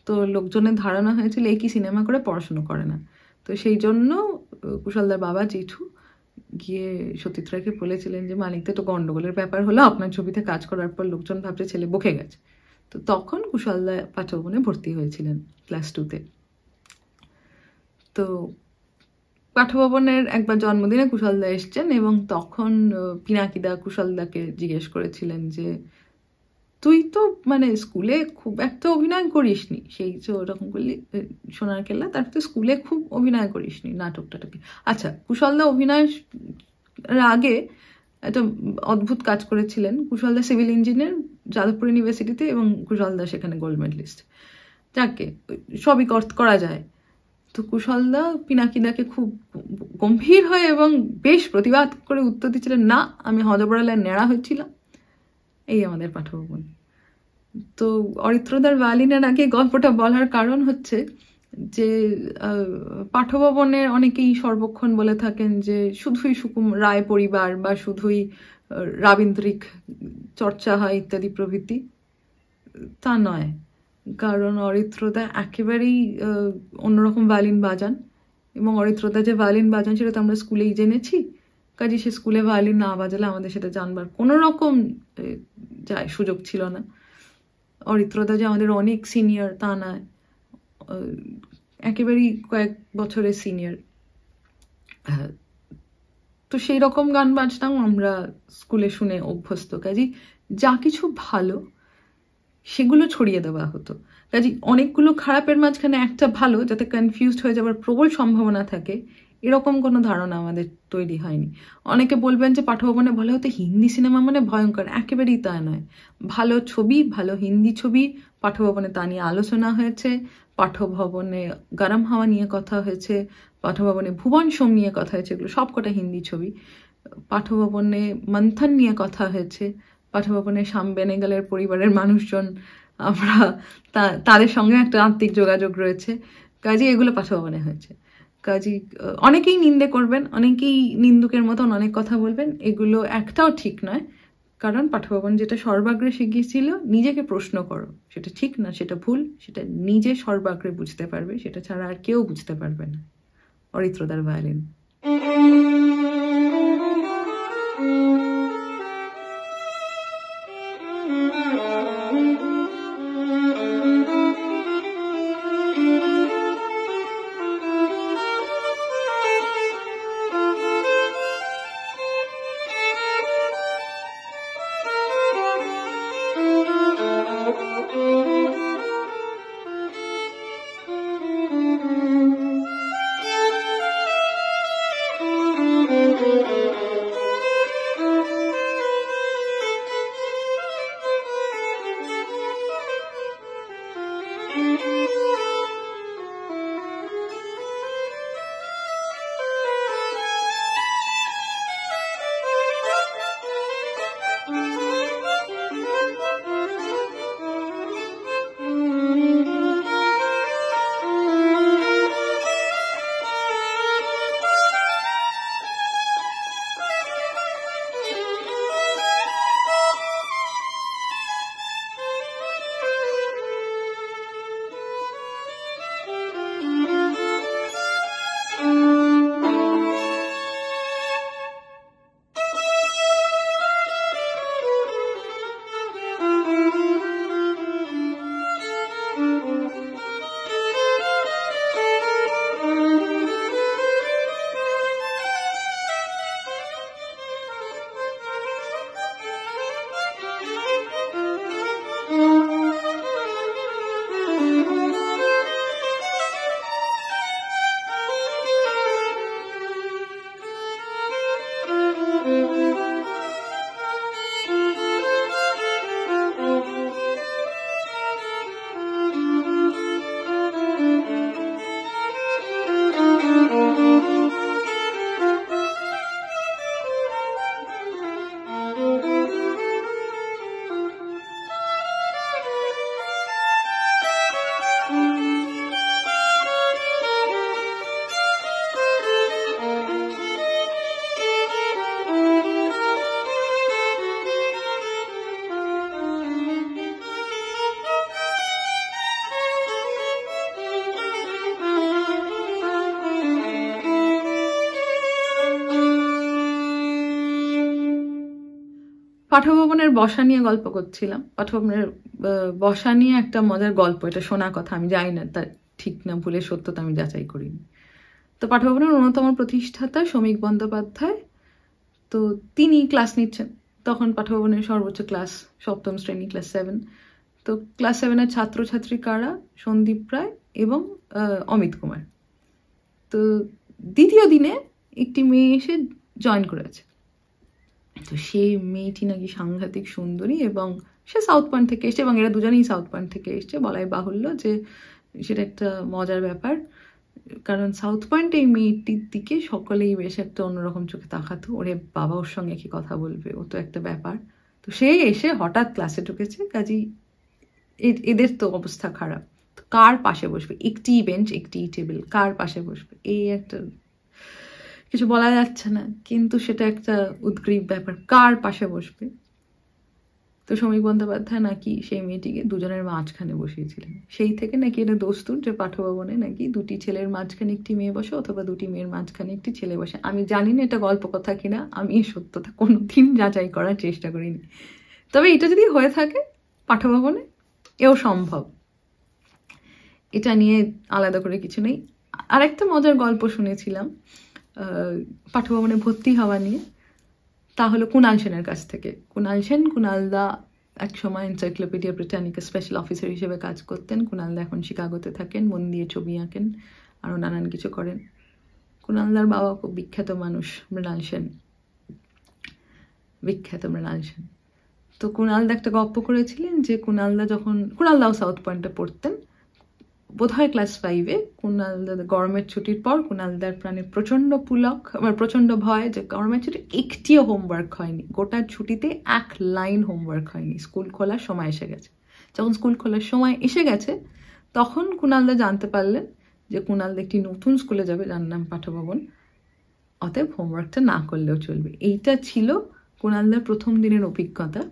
তো লোকজনের ধারণা হয়েছিল এই কি সিনেমা করে পড়াশোনা করে না। তো সেই জন্য কুশলদার বাবা জেঠু গিয়ে সতীর্থ রায়কে বলেছিলেন যে মানিকদের তো গন্ডগোলের ব্যাপার হলো, আপনার ছবিতে কাজ করার পর লোকজন ভাবছে ছেলে বকে গেছে। তো তখন কুশলদা পাঠভবনে ভর্তি হয়েছিলেন ক্লাস 2-তে। তো পাঠভবনের একবার জন্মদিনে কুশলদা এসছেন এবং তখন পিনাকিদা কুশলদাকে জিজ্ঞেস করেছিলেন যে তুই তো মানে স্কুলে খুব একটা অভিনয় করিসনি, সেই যে ওরকম করলি সোনার কেল্লা, তার তো স্কুলে খুব অভিনয় করিসনি নাটকটাকে। আচ্ছা, কুশলদা অভিনয়ের আগে একটা অদ্ভুত কাজ করেছিলেন। কুশলদা সিভিল ইঞ্জিনিয়ার যাদবপুর ইউনিভার্সিটিতে, এবং কুশলদা সেখানে গোল্ড মেডেলিস্ট। যাকে সবই করা যায়। তো কুশলদা পিনাকিদাকে খুব গম্ভীর হয়ে এবং বেশ প্রতিবাদ করে উত্তর দিচ্ছিলেন, না আমি হজবড়ালের নেড়া হয়েছিলাম। এই আমাদের পাঠভবন। তো অরিত্রদার ভায়োলিনের আগে গল্পটা বলার কারণ হচ্ছে যে পাঠভবনের অনেকেই সর্বক্ষণ বলে থাকেন যে শুধুই সুকুম রায় পরিবার বা শুধুই রাবীন্দ্রিক চর্চা হয় ইত্যাদি প্রভৃতি। তা নয়, কারণ অরিত্রদা একেবারেই অন্যরকম ভায়োলিন বাজান, এবং অরিত্রদা যে ভায়োলিন বাজান সেটা তো আমরা স্কুলেই জেনেছি। কাজে সে স্কুলে ভায়োলিন না বাজালে আমাদের সেটা জানবার কোনো রকম সুযোগ ছিল না। অরিত্রদা যে আমাদের অনেক সিনিয়র তা নয়, একেবারেই কয়েক বছরের সিনিয়র। তো সেই রকম গান বাজনাও আমরা স্কুলে শুনে অভ্যস্ত। কাজে যা কিছু ভালো সেগুলো ছড়িয়ে দেওয়া হতো। কাজে অনেকগুলো খারাপের মাঝখানে একটা ভালো, যাতে কনফিউজড হয়ে যাওয়ার প্রবল সম্ভাবনা থাকে, এরকম কোনো ধারণা আমাদের তৈরি হয়নি। অনেকে বলবেন যে পাঠভবনে বলে হতো হিন্দি সিনেমা মানে ভয়ঙ্কর, একেবারেই তা নয়। ভালো ছবি, ভালো হিন্দি ছবি পাঠভবনে তা নিয়ে আলোচনা হয়েছে, পাঠভবনে গরম হাওয়া নিয়ে কথা হয়েছে, পাঠভবনে ভুবন সোম নিয়ে কথা হয়েছে, এগুলো সবকটা হিন্দি ছবি। পাঠভবনে মন্থন নিয়ে কথা হয়েছে, পাঠভবনে শ্যাম বেনেগালের পরিবারের মানুষজন, আমরা তাদের সঙ্গে একটা আত্মিক যোগাযোগ রয়েছে, কাজে এগুলো পাঠভবনে হয়েছে। কাজে অনেকেই নিন্দে করবেন, অনেকেই নিন্দুকের মতন অনেক কথা বলবেন, এগুলো একটাও ঠিক নয়। কারণ পাঠভবন যেটা সর্বাগ্রে শিখিয়েছিল নিজেকে প্রশ্ন করো, সেটা ঠিক না, সেটা ভুল, সেটা নিজে সর্বাগ্রে বুঝতে পারবে, সেটা ছাড়া আর কেউ বুঝতে পারবে না। অরিত্রদার ভায়োলিন। পাঠভবনের বসা নিয়ে গল্প করছিলাম। পাঠভবনের বসা নিয়ে একটা মজার গল্প, এটা শোনা কথা, আমি জানি না তার ঠিক না ভুলের সত্যতা আমি যাচাই করিনি। তো পাঠভবনের অন্যতম প্রতিষ্ঠাতা শ্রমিক বন্দ্যোপাধ্যায়, তো তিনি ক্লাস নিচ্ছেন। তখন পাঠভবনের সর্বোচ্চ ক্লাস 7ম শ্রেণী, ক্লাস 7। তো ক্লাস 7-এর ছাত্রছাত্রী কারা? সন্দীপ রায় এবং অমিত কুমার। তো দ্বিতীয় দিনে একটি মেয়ে এসে জয়েন করেছে। তো সেই মেয়েটি নাকি সাংঘাতিক সুন্দরী এবং সে সাউথ পয়েন্ট থেকে এসছে, এবং এরা দুজনেই সাউথ পয়েন্ট থেকে এসছে। বলাই বাহুল্য যে সেটা একটা মজার ব্যাপার, কারণ সাউথ পয়েন্ট এই মেয়েটির দিকে সকলেই বেশ একটা অন্যরকম চোখে তাকাতো, ওরে বাবা ওর সঙ্গে কি কথা বলবে, ও তো একটা ব্যাপার। তো সে এসে হঠাৎ ক্লাসে ঢুকেছে, কাজেই এদের তো অবস্থা খারাপ। তো কার পাশে বসবে? একটি বেঞ্চ, একটি টেবিল, কার পাশে বসবে? এই একটা কিছু বলা যাচ্ছে না, কিন্তু সেটা একটা উদ্গ্রীব ব্যাপার, কার পাশে বসবে। তো শ্রমিক বন্দ্যোপাধ্যায় নাকি সেই মেয়েটিকে দুজনের মাঝখানে বসিয়েছিলেন। সেই থেকে নাকি এটা দস্তুর যে পাঠভবনে নাকি দুটি ছেলের মাঝখানে একটি মেয়ে বসে, অথবা দুটি মেয়ের মাঝখানে একটি ছেলে বসে। আমি জানি না এটা গল্প কথা কিনা, আমি এই সত্যতা কোনোদিন যাচাই করার চেষ্টা করিনি। তবে এটা যদি হয়ে থাকে পাঠভবনে, এও সম্ভব, এটা নিয়ে আলাদা করে কিছু নেই। আরেকটা মজার গল্প শুনেছিলাম পাঠভবনে ভর্তি হওয়া নিয়ে, তা হলো কুণাল সেনের কাছ থেকে। কুণাল সেন, কুণালদা এক সময় এনসাইক্লোপিডিয়া ব্রিটানিকা স্পেশাল অফিসার হিসেবে কাজ করতেন। কুণালদা এখন শিকাগোতে থাকেন, মন দিয়ে ছবি আঁকেন, আরও নানান কিছু করেন। কুণালদার বাবা খুব বিখ্যাত মানুষ, মৃণাল সেন, বিখ্যাত মৃণাল সেন। তো কুণালদা একটা গল্প করেছিলেন যে কুণালদাও সাউথ পয়েন্টে পড়তেন, বোধহয় ক্লাস 5-এ। কুণালদা গরমের ছুটির পর কুণালদার প্রাণে প্রচণ্ড পুলক, আমার প্রচণ্ড ভয় যে গরমের ছুটি একটিও হোমওয়ার্ক হয়নি, গোটা ছুটিতে 1 লাইন হোমওয়ার্ক হয়নি, স্কুল খোলার সময় এসে গেছে। যখন স্কুল খোলার সময় এসে গেছে তখন কুণালদা জানতে পারলেন যে কুণালদা একটি নতুন স্কুলে যাবে যার নাম পাঠভবন, অতএব হোমওয়ার্কটা না করলেও চলবে। এইটা ছিল কুণালদার প্রথম দিনের অভিজ্ঞতা।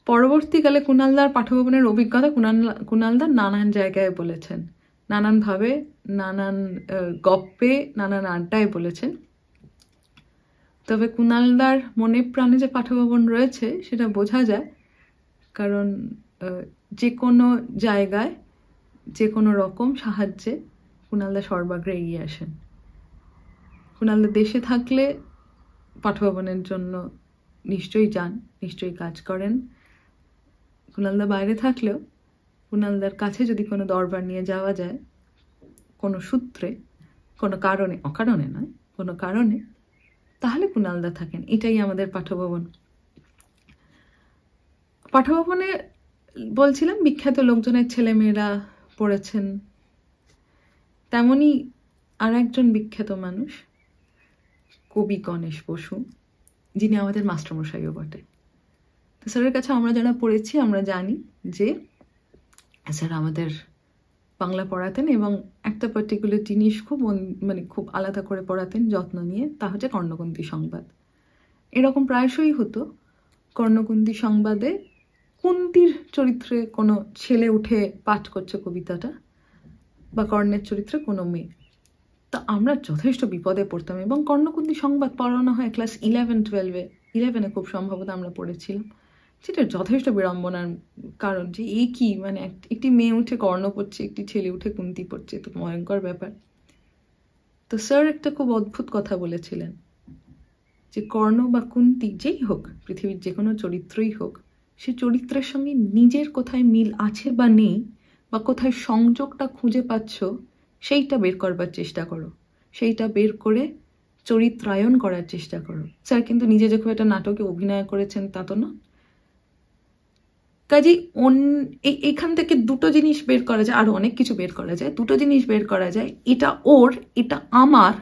পরবর্তীকালে কুণালদার পাঠভবনের অভিজ্ঞতা কুণালদা নানান জায়গায় বলেছেন, নানানভাবে, নানান গপ্পে, নানান আড্ডায় বলেছেন। তবে কুণালদার মনে প্রাণে যে পাঠভবন রয়েছে সেটা বোঝা যায়, কারণ যে কোনো জায়গায় যে কোনো রকম সাহায্যে কুণালদা সর্বাগ্রে এগিয়ে আসেন। কুণালদা দেশে থাকলে পাঠভবনের জন্য নিশ্চয়ই যান, নিশ্চয়ই কাজ করেন। কুণালদা বাইরে থাকলেও কুণালদার কাছে যদি কোনো দরবার নিয়ে যাওয়া যায় কোনো সূত্রে, কোনো কারণে, অকারণে নয়, কোনো কারণে, তাহলে কুণালদা থাকেন। এটাই আমাদের পাঠভবন। পাঠভবনে বলছিলাম বিখ্যাত লোকজনের ছেলেমেয়েরা পড়েছেন, তেমনি আর একজন বিখ্যাত মানুষ কবি গণেশ বসু, যিনি আমাদের মাস্টারমশাইও বটে। তো স্যারের কাছে আমরা যারা পড়েছি আমরা জানি যে স্যার আমাদের বাংলা পড়াতেন এবং একটা পার্টিকুলার জিনিস খুব আলাদা করে পড়াতেন যত্ন নিয়ে, তা হচ্ছে কর্ণকুন্তী সংবাদ। এরকম প্রায়শই হতো, কর্ণকুন্তী সংবাদে কুন্তির চরিত্রে কোনো ছেলে উঠে পাঠ করছে কবিতাটা, বা কর্ণের চরিত্রে কোনো মেয়ে। তা আমরা যথেষ্ট বিপদে পড়তাম এবং কর্ণকুন্তী সংবাদ পড়ানো হয় ক্লাস 11-12-এ, 11-এ খুব সম্ভবত আমরা পড়েছিলাম, যেটা যথেষ্ট বিড়ম্বনার কারণ যে এই কি, মানে একটি মেয়ে উঠে কর্ণ পড়ছে, একটি ছেলে উঠে কুন্তি পড়ছে, তো ভয়ঙ্কর ব্যাপার। তো স্যার একটা খুব অদ্ভুত কথা বলেছিলেন যে কর্ণ বা কুন্তি যেই হোক, পৃথিবীর যে কোনো চরিত্রই হোক, সে চরিত্রের সঙ্গে নিজের কোথায় মিল আছে বা নেই, বা কোথায় সংযোগটা খুঁজে পাচ্ছ, সেইটা বের করবার চেষ্টা করো, সেইটা বের করে চরিত্রায়ন করার চেষ্টা করো। স্যার কিন্তু নিজে যে খুব একটা নাটকে অভিনয় করেছেন তা তো না। কাজেই এখান থেকে দুটো জিনিস বের করা যায়, আরো অনেক কিছু বের করা যায়, দুটো জিনিস বের করা যায়, এটা ওর, এটা আমার,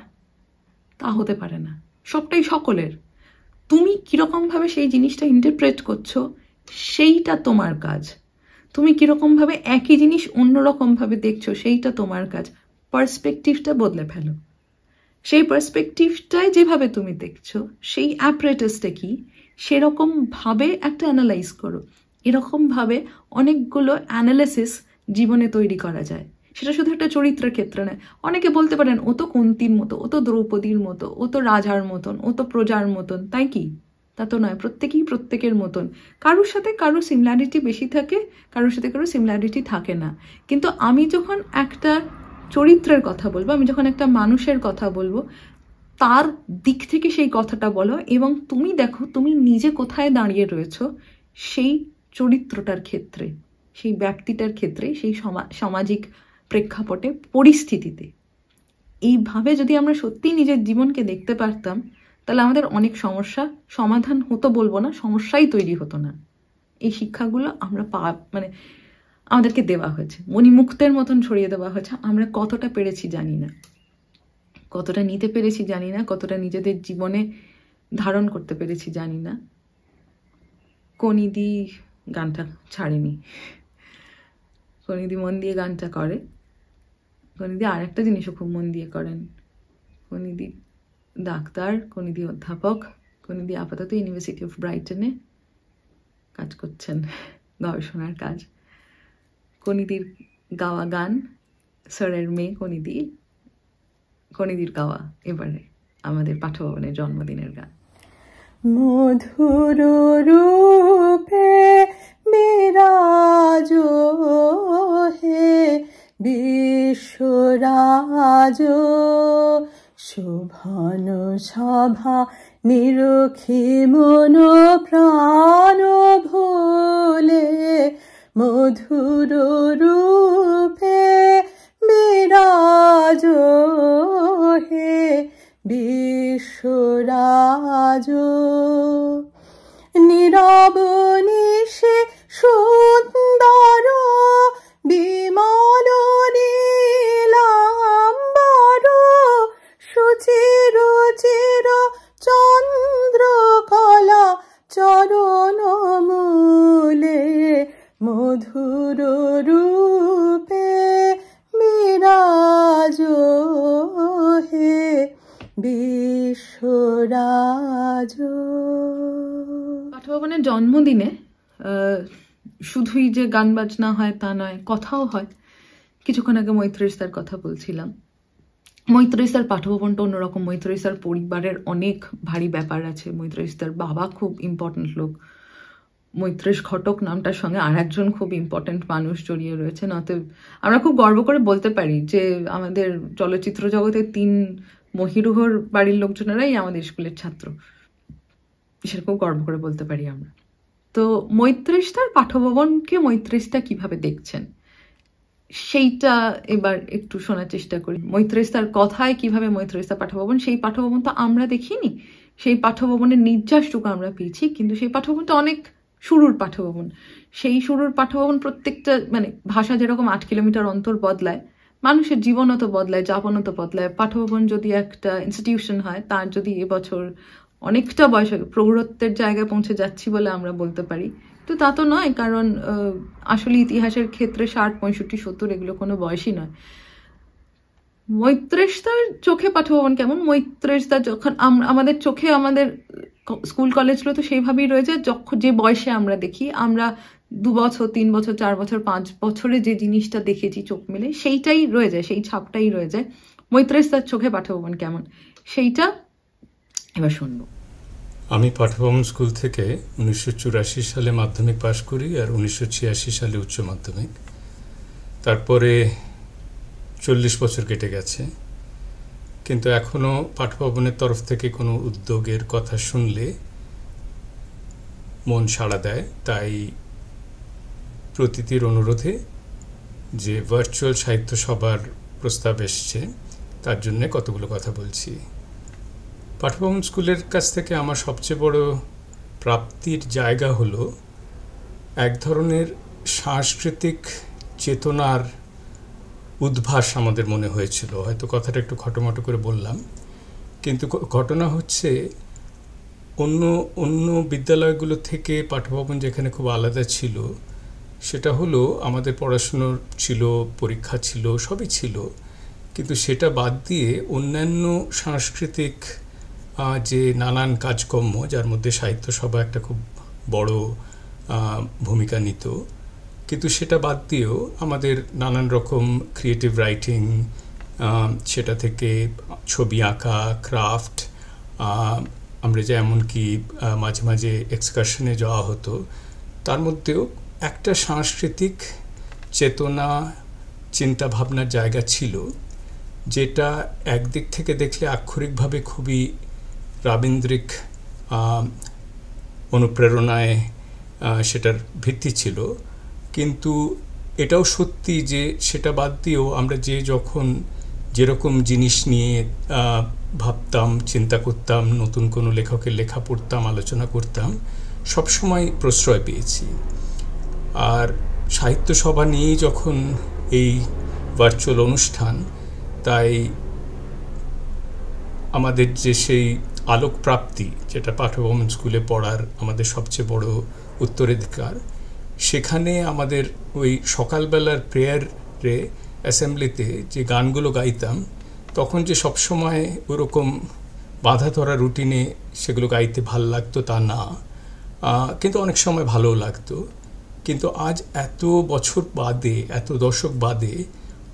তা হতে পারে না, সবটাই সকলের। তুমি কিরকম ভাবে সেই জিনিসটা ইন্টারপ্রেট করছো সেইটা তোমার কাজ, তুমি কিরকম ভাবে একই জিনিস অন্যরকম ভাবে দেখছো সেইটা তোমার কাজ। পার্সপেক্টিভটা বদলে ফেলো, সেই পার্সপেক্টিভটায় যেভাবে তুমি দেখছো সেই অ্যাপারেটাসটা কি সেরকম ভাবে একটা অ্যানালাইজ করো। এরকম ভাবে অনেকগুলো অ্যানালিসিস জীবনে তৈরি করা যায়। সেটা শুধু একটা চরিত্রের ক্ষেত্রে নয়। অনেকে বলতে পারেন ও তো কুন্তির মতো, ও তো দ্রৌপদীর মতো, ও তো রাজার মতন, ও তো প্রজার মতন, তাই কি? তা তো নয়, প্রত্যেকেই প্রত্যেকের মতন। কারোর সাথে কারো সিমিলারিটি বেশি থাকে, কারোর সাথে কারো সিমিলারিটি থাকে না। কিন্তু আমি যখন একটা চরিত্রের কথা বলবো, আমি যখন একটা মানুষের কথা বলবো, তার দিক থেকে সেই কথাটা বলো এবং তুমি দেখো তুমি নিজে কোথায় দাঁড়িয়ে রয়েছো সেই চরিত্রটার ক্ষেত্রে, সেই ব্যক্তিটার ক্ষেত্রে, সেই সামাজিক প্রেক্ষাপটে, পরিস্থিতিতে। এইভাবে যদি আমরা সত্যিই নিজের জীবনকে দেখতে পারতাম তাহলে আমাদের অনেক সমস্যা সমাধান হতো বলবো না, সমস্যাই তৈরি হতো না। এই শিক্ষাগুলো আমরা আমাদেরকে দেওয়া হয়েছে, মণিমুক্তের মতন ছড়িয়ে দেওয়া হয়েছে। আমরা কতটা পেরেছি জানি না, কতটা নিতে পেরেছি জানি না, কতটা নিজেদের জীবনে ধারণ করতে পেরেছি জানি না। কনিদি গানটা ছাড়েনি, কনিদি মন দিয়ে গানটা করে। কনিদি আর একটা জিনিসও খুব মন দিয়ে করেন। কনিদি ডাক্তার, কনিদি অধ্যাপক, কনিদি আপাতত ইউনিভার্সিটি অফ ব্রাইটনে কাজ করছেন, গবেষণার কাজ। কনিদির গাওয়া গান, স্যারের মেয়ে কনিদির গাওয়া এবারে আমাদের পাঠভবনের জন্মদিনের গান। মধুর রূপে বিরাজ হে বিশ্বরাজ, শোভন সভা নিরখি মন প্রাণ ভোলে, মধুর রূপে বিরাজ হে বিশ্বরাজ নীরব নিশে সুন্দর বিমল নীলাম্বর সুচির চির চন্দ্রকলা চরণ মূলে মধুর রূপে বিরাজ হে বিশ্বরাজ। পাঠভবনের জন্মদিনে শুধুই যে গান বাজনা হয় তা নয়, কথাও হয়। কিছুক্ষণ আগে মৈত্রেয়ী স্যার কথা বলছিলাম। মৈত্রেয়ী স্যার পাঠভবনটা অন্যরকম। মৈত্রেয়ী স্যার পরিবারের অনেক ভারী ব্যাপার আছে। মৈত্রেয়ী স্যার বাবা খুব ইম্পর্টেন্ট লোক। মৈত্রেয়ী ঘটক নামটার সঙ্গে আর একজন খুব ইম্পর্টেন্ট মানুষ জড়িয়ে রয়েছেন। অতএব আমরা খুব গর্ব করে বলতে পারি যে আমাদের চলচ্চিত্র জগতের 3 মহিরুহর বাড়ির লোকজনেরাই আমাদের স্কুলের ছাত্র। সেরকম গর্ব করে বলতে পারি আমরা। তো মৈত্রেয়ী স্যার পাঠভবনকে মৈত্রেয়ী স্যার কিভাবে দেখছেন সেইটা এবার একটু শোনার চেষ্টা করি। মৈত্রেয়ী স্যার কথায় কিভাবে মৈত্রেয়ী স্যার পাঠভবন, সেই পাঠভবন তো আমরা দেখিনি, সেই পাঠভবনের নির্যাসটুকু আমরা পেয়েছি, কিন্তু সেই পাঠভবনটা অনেক শুরুর পাঠভবন। সেই শুরুর পাঠভবন প্রত্যেকটা মানে ভাষা যেরকম 8 কিলোমিটার অন্তর বদলায়, মানুষের জীবনও তো বদলায়, যাপনও তো বদলায়। পাঠভবন যদি একটা ইনস্টিটিউশন হয়, তার যদি এবছর অনেকটা বয়স প্রৌঢ়ত্বের জায়গায় পৌঁছে যাচ্ছি বলে আমরা বলতে পারি, তো তা তো নয়। কারণ আসলে ইতিহাসের ক্ষেত্রে 60, 65, 70 এগুলো কোনো বয়সই নয়। মৈত্রেয়ী স্যার চোখে পাঠভবন কেমন? মৈত্রেয়ী স্যার যখন আমাদের চোখে, আমাদের স্কুল কলেজগুলো তো সেইভাবেই রয়েছে, যখন যে বয়সে আমরা দেখি, আমরা 2 বছর, 3 বছর, 4 বছর, 5 বছরে যে জিনিসটা দেখেছি চোখ মেলে, সেইটাই রয়ে যায়, সেই ছাপটাই রয়ে যায়। মৈত্রেয়ী স্যার চোখে পাঠভবন কেমন সেইটা এবার শুনবো। আমি পাঠভবন স্কুল থেকে 1984 সালে মাধ্যমিক পাশ করি আর 1986 সালে উচ্চ মাধ্যমিক। তারপরে 40 বছর কেটে গেছে, কিন্তু এখনও পাঠভবনের তরফ থেকে কোনো উদ্যোগের কথা শুনলে মন সাড়া দেয়। তাই প্রতীতির অনুরোধে যে ভার্চুয়াল সাহিত্য সভার প্রস্তাব এসছে, তার জন্য কতগুলো কথা বলছি। পাঠভবন স্কুলের কাছ থেকে আমার সবচেয়ে বড় প্রাপ্তির জায়গা হলো এক ধরনের সাংস্কৃতিক চেতনার উদ্ভাস আমাদের মনে হয়েছিল। হয়তো কথাটা একটু খটোমটো করে বললাম, কিন্তু ঘটনা হচ্ছে অন্য বিদ্যালয়গুলো থেকে পাঠভবন যেখানে খুব আলাদা ছিল, সেটা হলো আমাদের পড়াশুনো ছিল, পরীক্ষা ছিল, সবই ছিল, কিন্তু সেটা বাদ দিয়ে অন্যান্য সাংস্কৃতিক যে নানান কাজকর্ম, যার মধ্যে সাহিত্য সভা একটা খুব বড় ভূমিকা নিত, কিন্তু সেটা বাদ দিয়েও আমাদের নানান রকম ক্রিয়েটিভ রাইটিং, সেটা থেকে ছবি আঁকা, ক্রাফট, আমরা যে এমনকি মাঝে মাঝে এক্সকারশনে যাওয়া হতো, তার মধ্যেও একটা সাংস্কৃতিক চেতনা, চিন্তা ভাবনার জায়গা ছিল, যেটা একদিক থেকে দেখলে আক্ষরিকভাবে খুবই রাবীন্দ্রিক অনুপ্রেরণায় সেটার ভিত্তি ছিল। কিন্তু এটাও সত্যি যে সেটা বাদ দিয়েও আমরা যখন যেরকম জিনিস নিয়ে ভাবতাম, চিন্তা করতাম, নতুন কোনো লেখকের লেখা পড়তাম, আলোচনা করতাম, সবসময় প্রশ্রয় পেয়েছি। আর সাহিত্য সভা নিয়েই যখন এই ভার্চুয়াল অনুষ্ঠান, তাই আমাদের যে সেই আলোক প্রাপ্তি, যেটা পাঠভবন স্কুলে পড়ার আমাদের সবচেয়ে বড় উত্তরাধিকার, সেখানে আমাদের ওই সকালবেলার প্রেয়ারে, অ্যাসেম্বলিতে যে গানগুলো গাইতাম, তখন যে সবসময় ওরকম বাঁধা ধরা রুটিনে সেগুলো গাইতে ভাল লাগতো তা না, কিন্তু অনেক সময় ভালোও লাগতো। কিন্তু আজ এত বছর বাদে, এত দশক বাদে,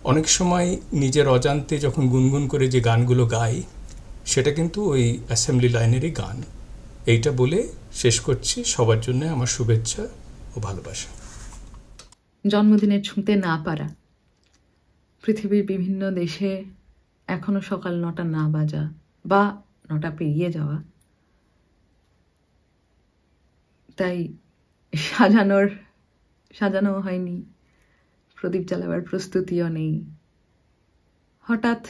অনেক সময় নিজের অজান্তে যখন গুনগুন করে যে গানগুলো গাই, সেটা কিন্তু ওই অ্যাসেম্বলি লাইনেরই গান। এইটা বলে শেষ করছি। সবার জন্য আমার শুভেচ্ছা ও ভালোবাসা। জন্মদিনে ছুঁতে না পারা, পৃথিবীর বিভিন্ন দেশে এখনো সকাল 9টা না বাজা বা 9টা পেরিয়ে যাওয়া, তাই সাজানো হয়নি, প্রদীপ জ্বালাবার প্রস্তুতিও নেই। হঠাৎ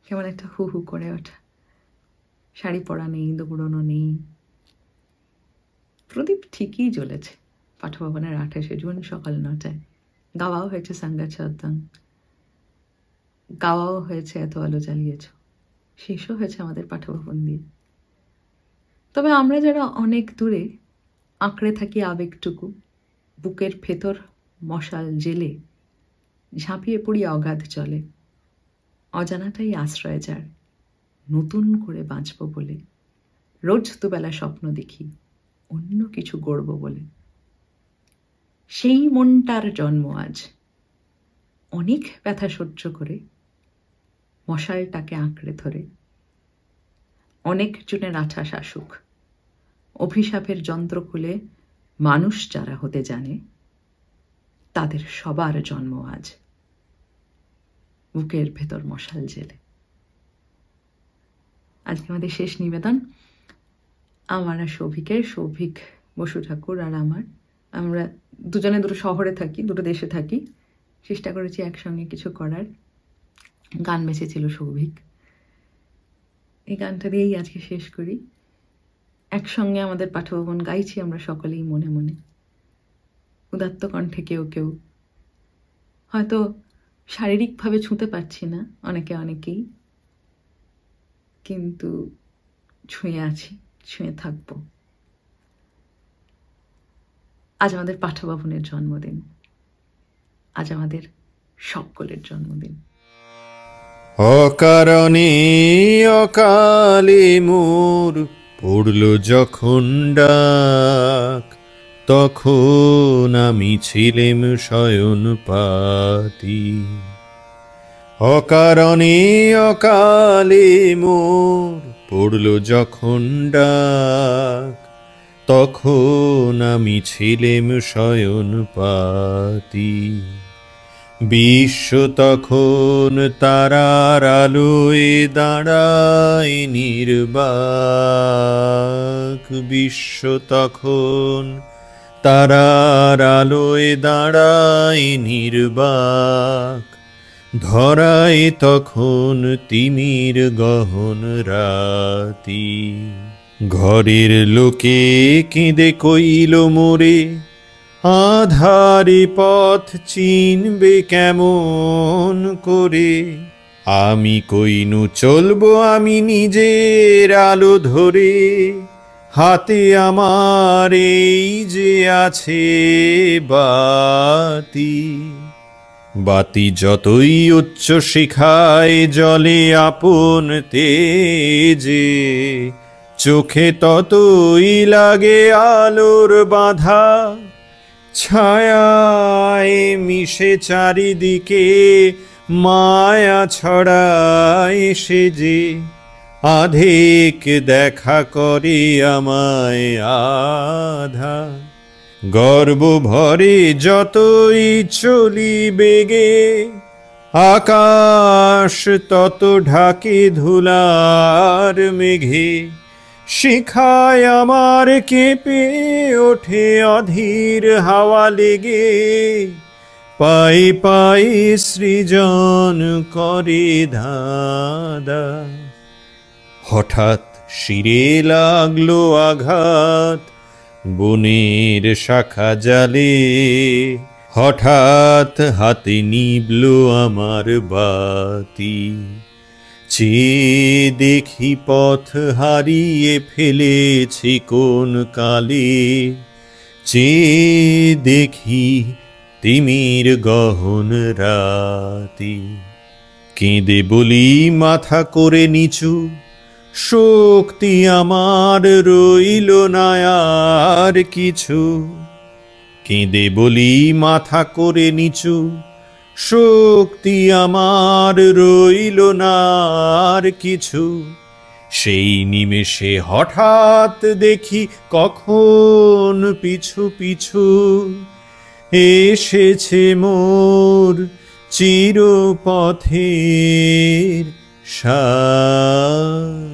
কেমন একটা হু হু করে ওঠা, শাড়ি পরা নেই, দৌড়ানো নেই। প্রদীপ ঠিকই জ্বলেছে পাঠভবনের 28শে জুন সকাল 9টায়। গাওয়াও হয়েছে সাঙ্গা চদ্দাং, গাওয়াও হয়েছে এত আলো জ্বালিয়েছ, শেষও হয়েছে আমাদের পাঠভবন দিয়ে। তবে আমরা যারা অনেক দূরে আঁকড়ে থাকি আবেগটুকু, বুকের ভেতর মশাল জেলে ঝাঁপিয়ে পড়ি অগাধ চলে। অজানাটাই আশ্রয় যার, নতুন করে বাঁচব বলে রোজ দুবেলা স্বপ্ন দেখি অন্য কিছু গড়ব বলে। সেই মনটার জন্ম আজ, অনেক ব্যথা সহ্য করে মশালটাকে আঁকড়ে ধরে। অনেক জনের আঠা শাসুক, অভিশাপের যন্ত্র খুলে মানুষ যারা হতে জানে, তাদের সবার জন্ম আজ বুকের ভেতর মশাল জেলে। আজকে আমাদের শেষ নিবেদন আমার আর সৌভিকের, সৌভিক বসু ঠাকুর আর আমার। আমরা দুজনে দুটো শহরে থাকি, দুটো দেশে থাকি। চেষ্টা করেছি একসঙ্গে কিছু করার। গান বেঁচেছিল সৌভিক, এই গানটা দিয়েই আজকে শেষ করি। একসঙ্গে আমাদের পাঠভবন গাইছি আমরা সকলেই মনে মনে, উদাত্ত কণ্ঠে কেউ কেউ। হয়তো শারীরিকভাবে ছুঁতে পারছি না অনেকেই, কিন্তু ছুঁয়ে আছি, ছুঁয়ে থাকবো। আজ আমাদের পাঠভবনের জন্মদিন, আজ আমাদের সকলের জন্মদিন। অকারণে অকালে মোর পড়ল যখন ডাক, তখন আমি ছিলেম শয়ন পাতি। অকারণে অকালে মোর পড়ল যখন ডাক, তখন আমি ছিলেম শয়ন পাতি। বিশ্ব তখন তারার আলোয় দাঁড়ায় নির্বাক, বিশ্ব তখন তারার আলোয় দাঁড়ায় নির্বাক। ধরায় তখন তিমির গহন রাতি। ঘরের লোকে কেঁদে কইল মোরে, আধারে পথ চিনবে কেমন করে। আমি কইনু চলবো আমি নিজের আলো ধরে, হাতে আমার এই যে আছে বাতি। বাতি যতই উচ্চ শিখায় জলে আপন তেজে, চোখে ততই লাগে আলোর বাধা। ছায়ায় মিশে চারিদিকে মায়া ছড়ায় সেজে, আধেক দেখা করে আমায় আধা। গর্ব ভরে যতই চলি বেগে, আকাশ তত ঢাকে ধুলার মেঘে। শিখায় আমার কেঁপে ওঠে অধীর হাওয়া লেগে, পাই পাই সৃজন করে ধাঁধা। হঠাৎ শিরে লাগলো আঘাত বনের শাখা জালে, হঠাৎ হাতে নিবল আমার বাতি। চেয়ে দেখি পথ হারিয়ে ফেলেছি কোন কালে, চেয়ে দেখি তিমির গহন রাতি। কেঁদে বলি মাথা করে নিচু, শক্তি আমার রইল না আর কিছু। কেঁদে বলি মাথা করে নিচু, শক্তি আমার রইল না আর কিছু। সেই নিমেষে হঠাৎ দেখি কখন পিছু পিছু এসেছে মোর চিরপথের সাথী।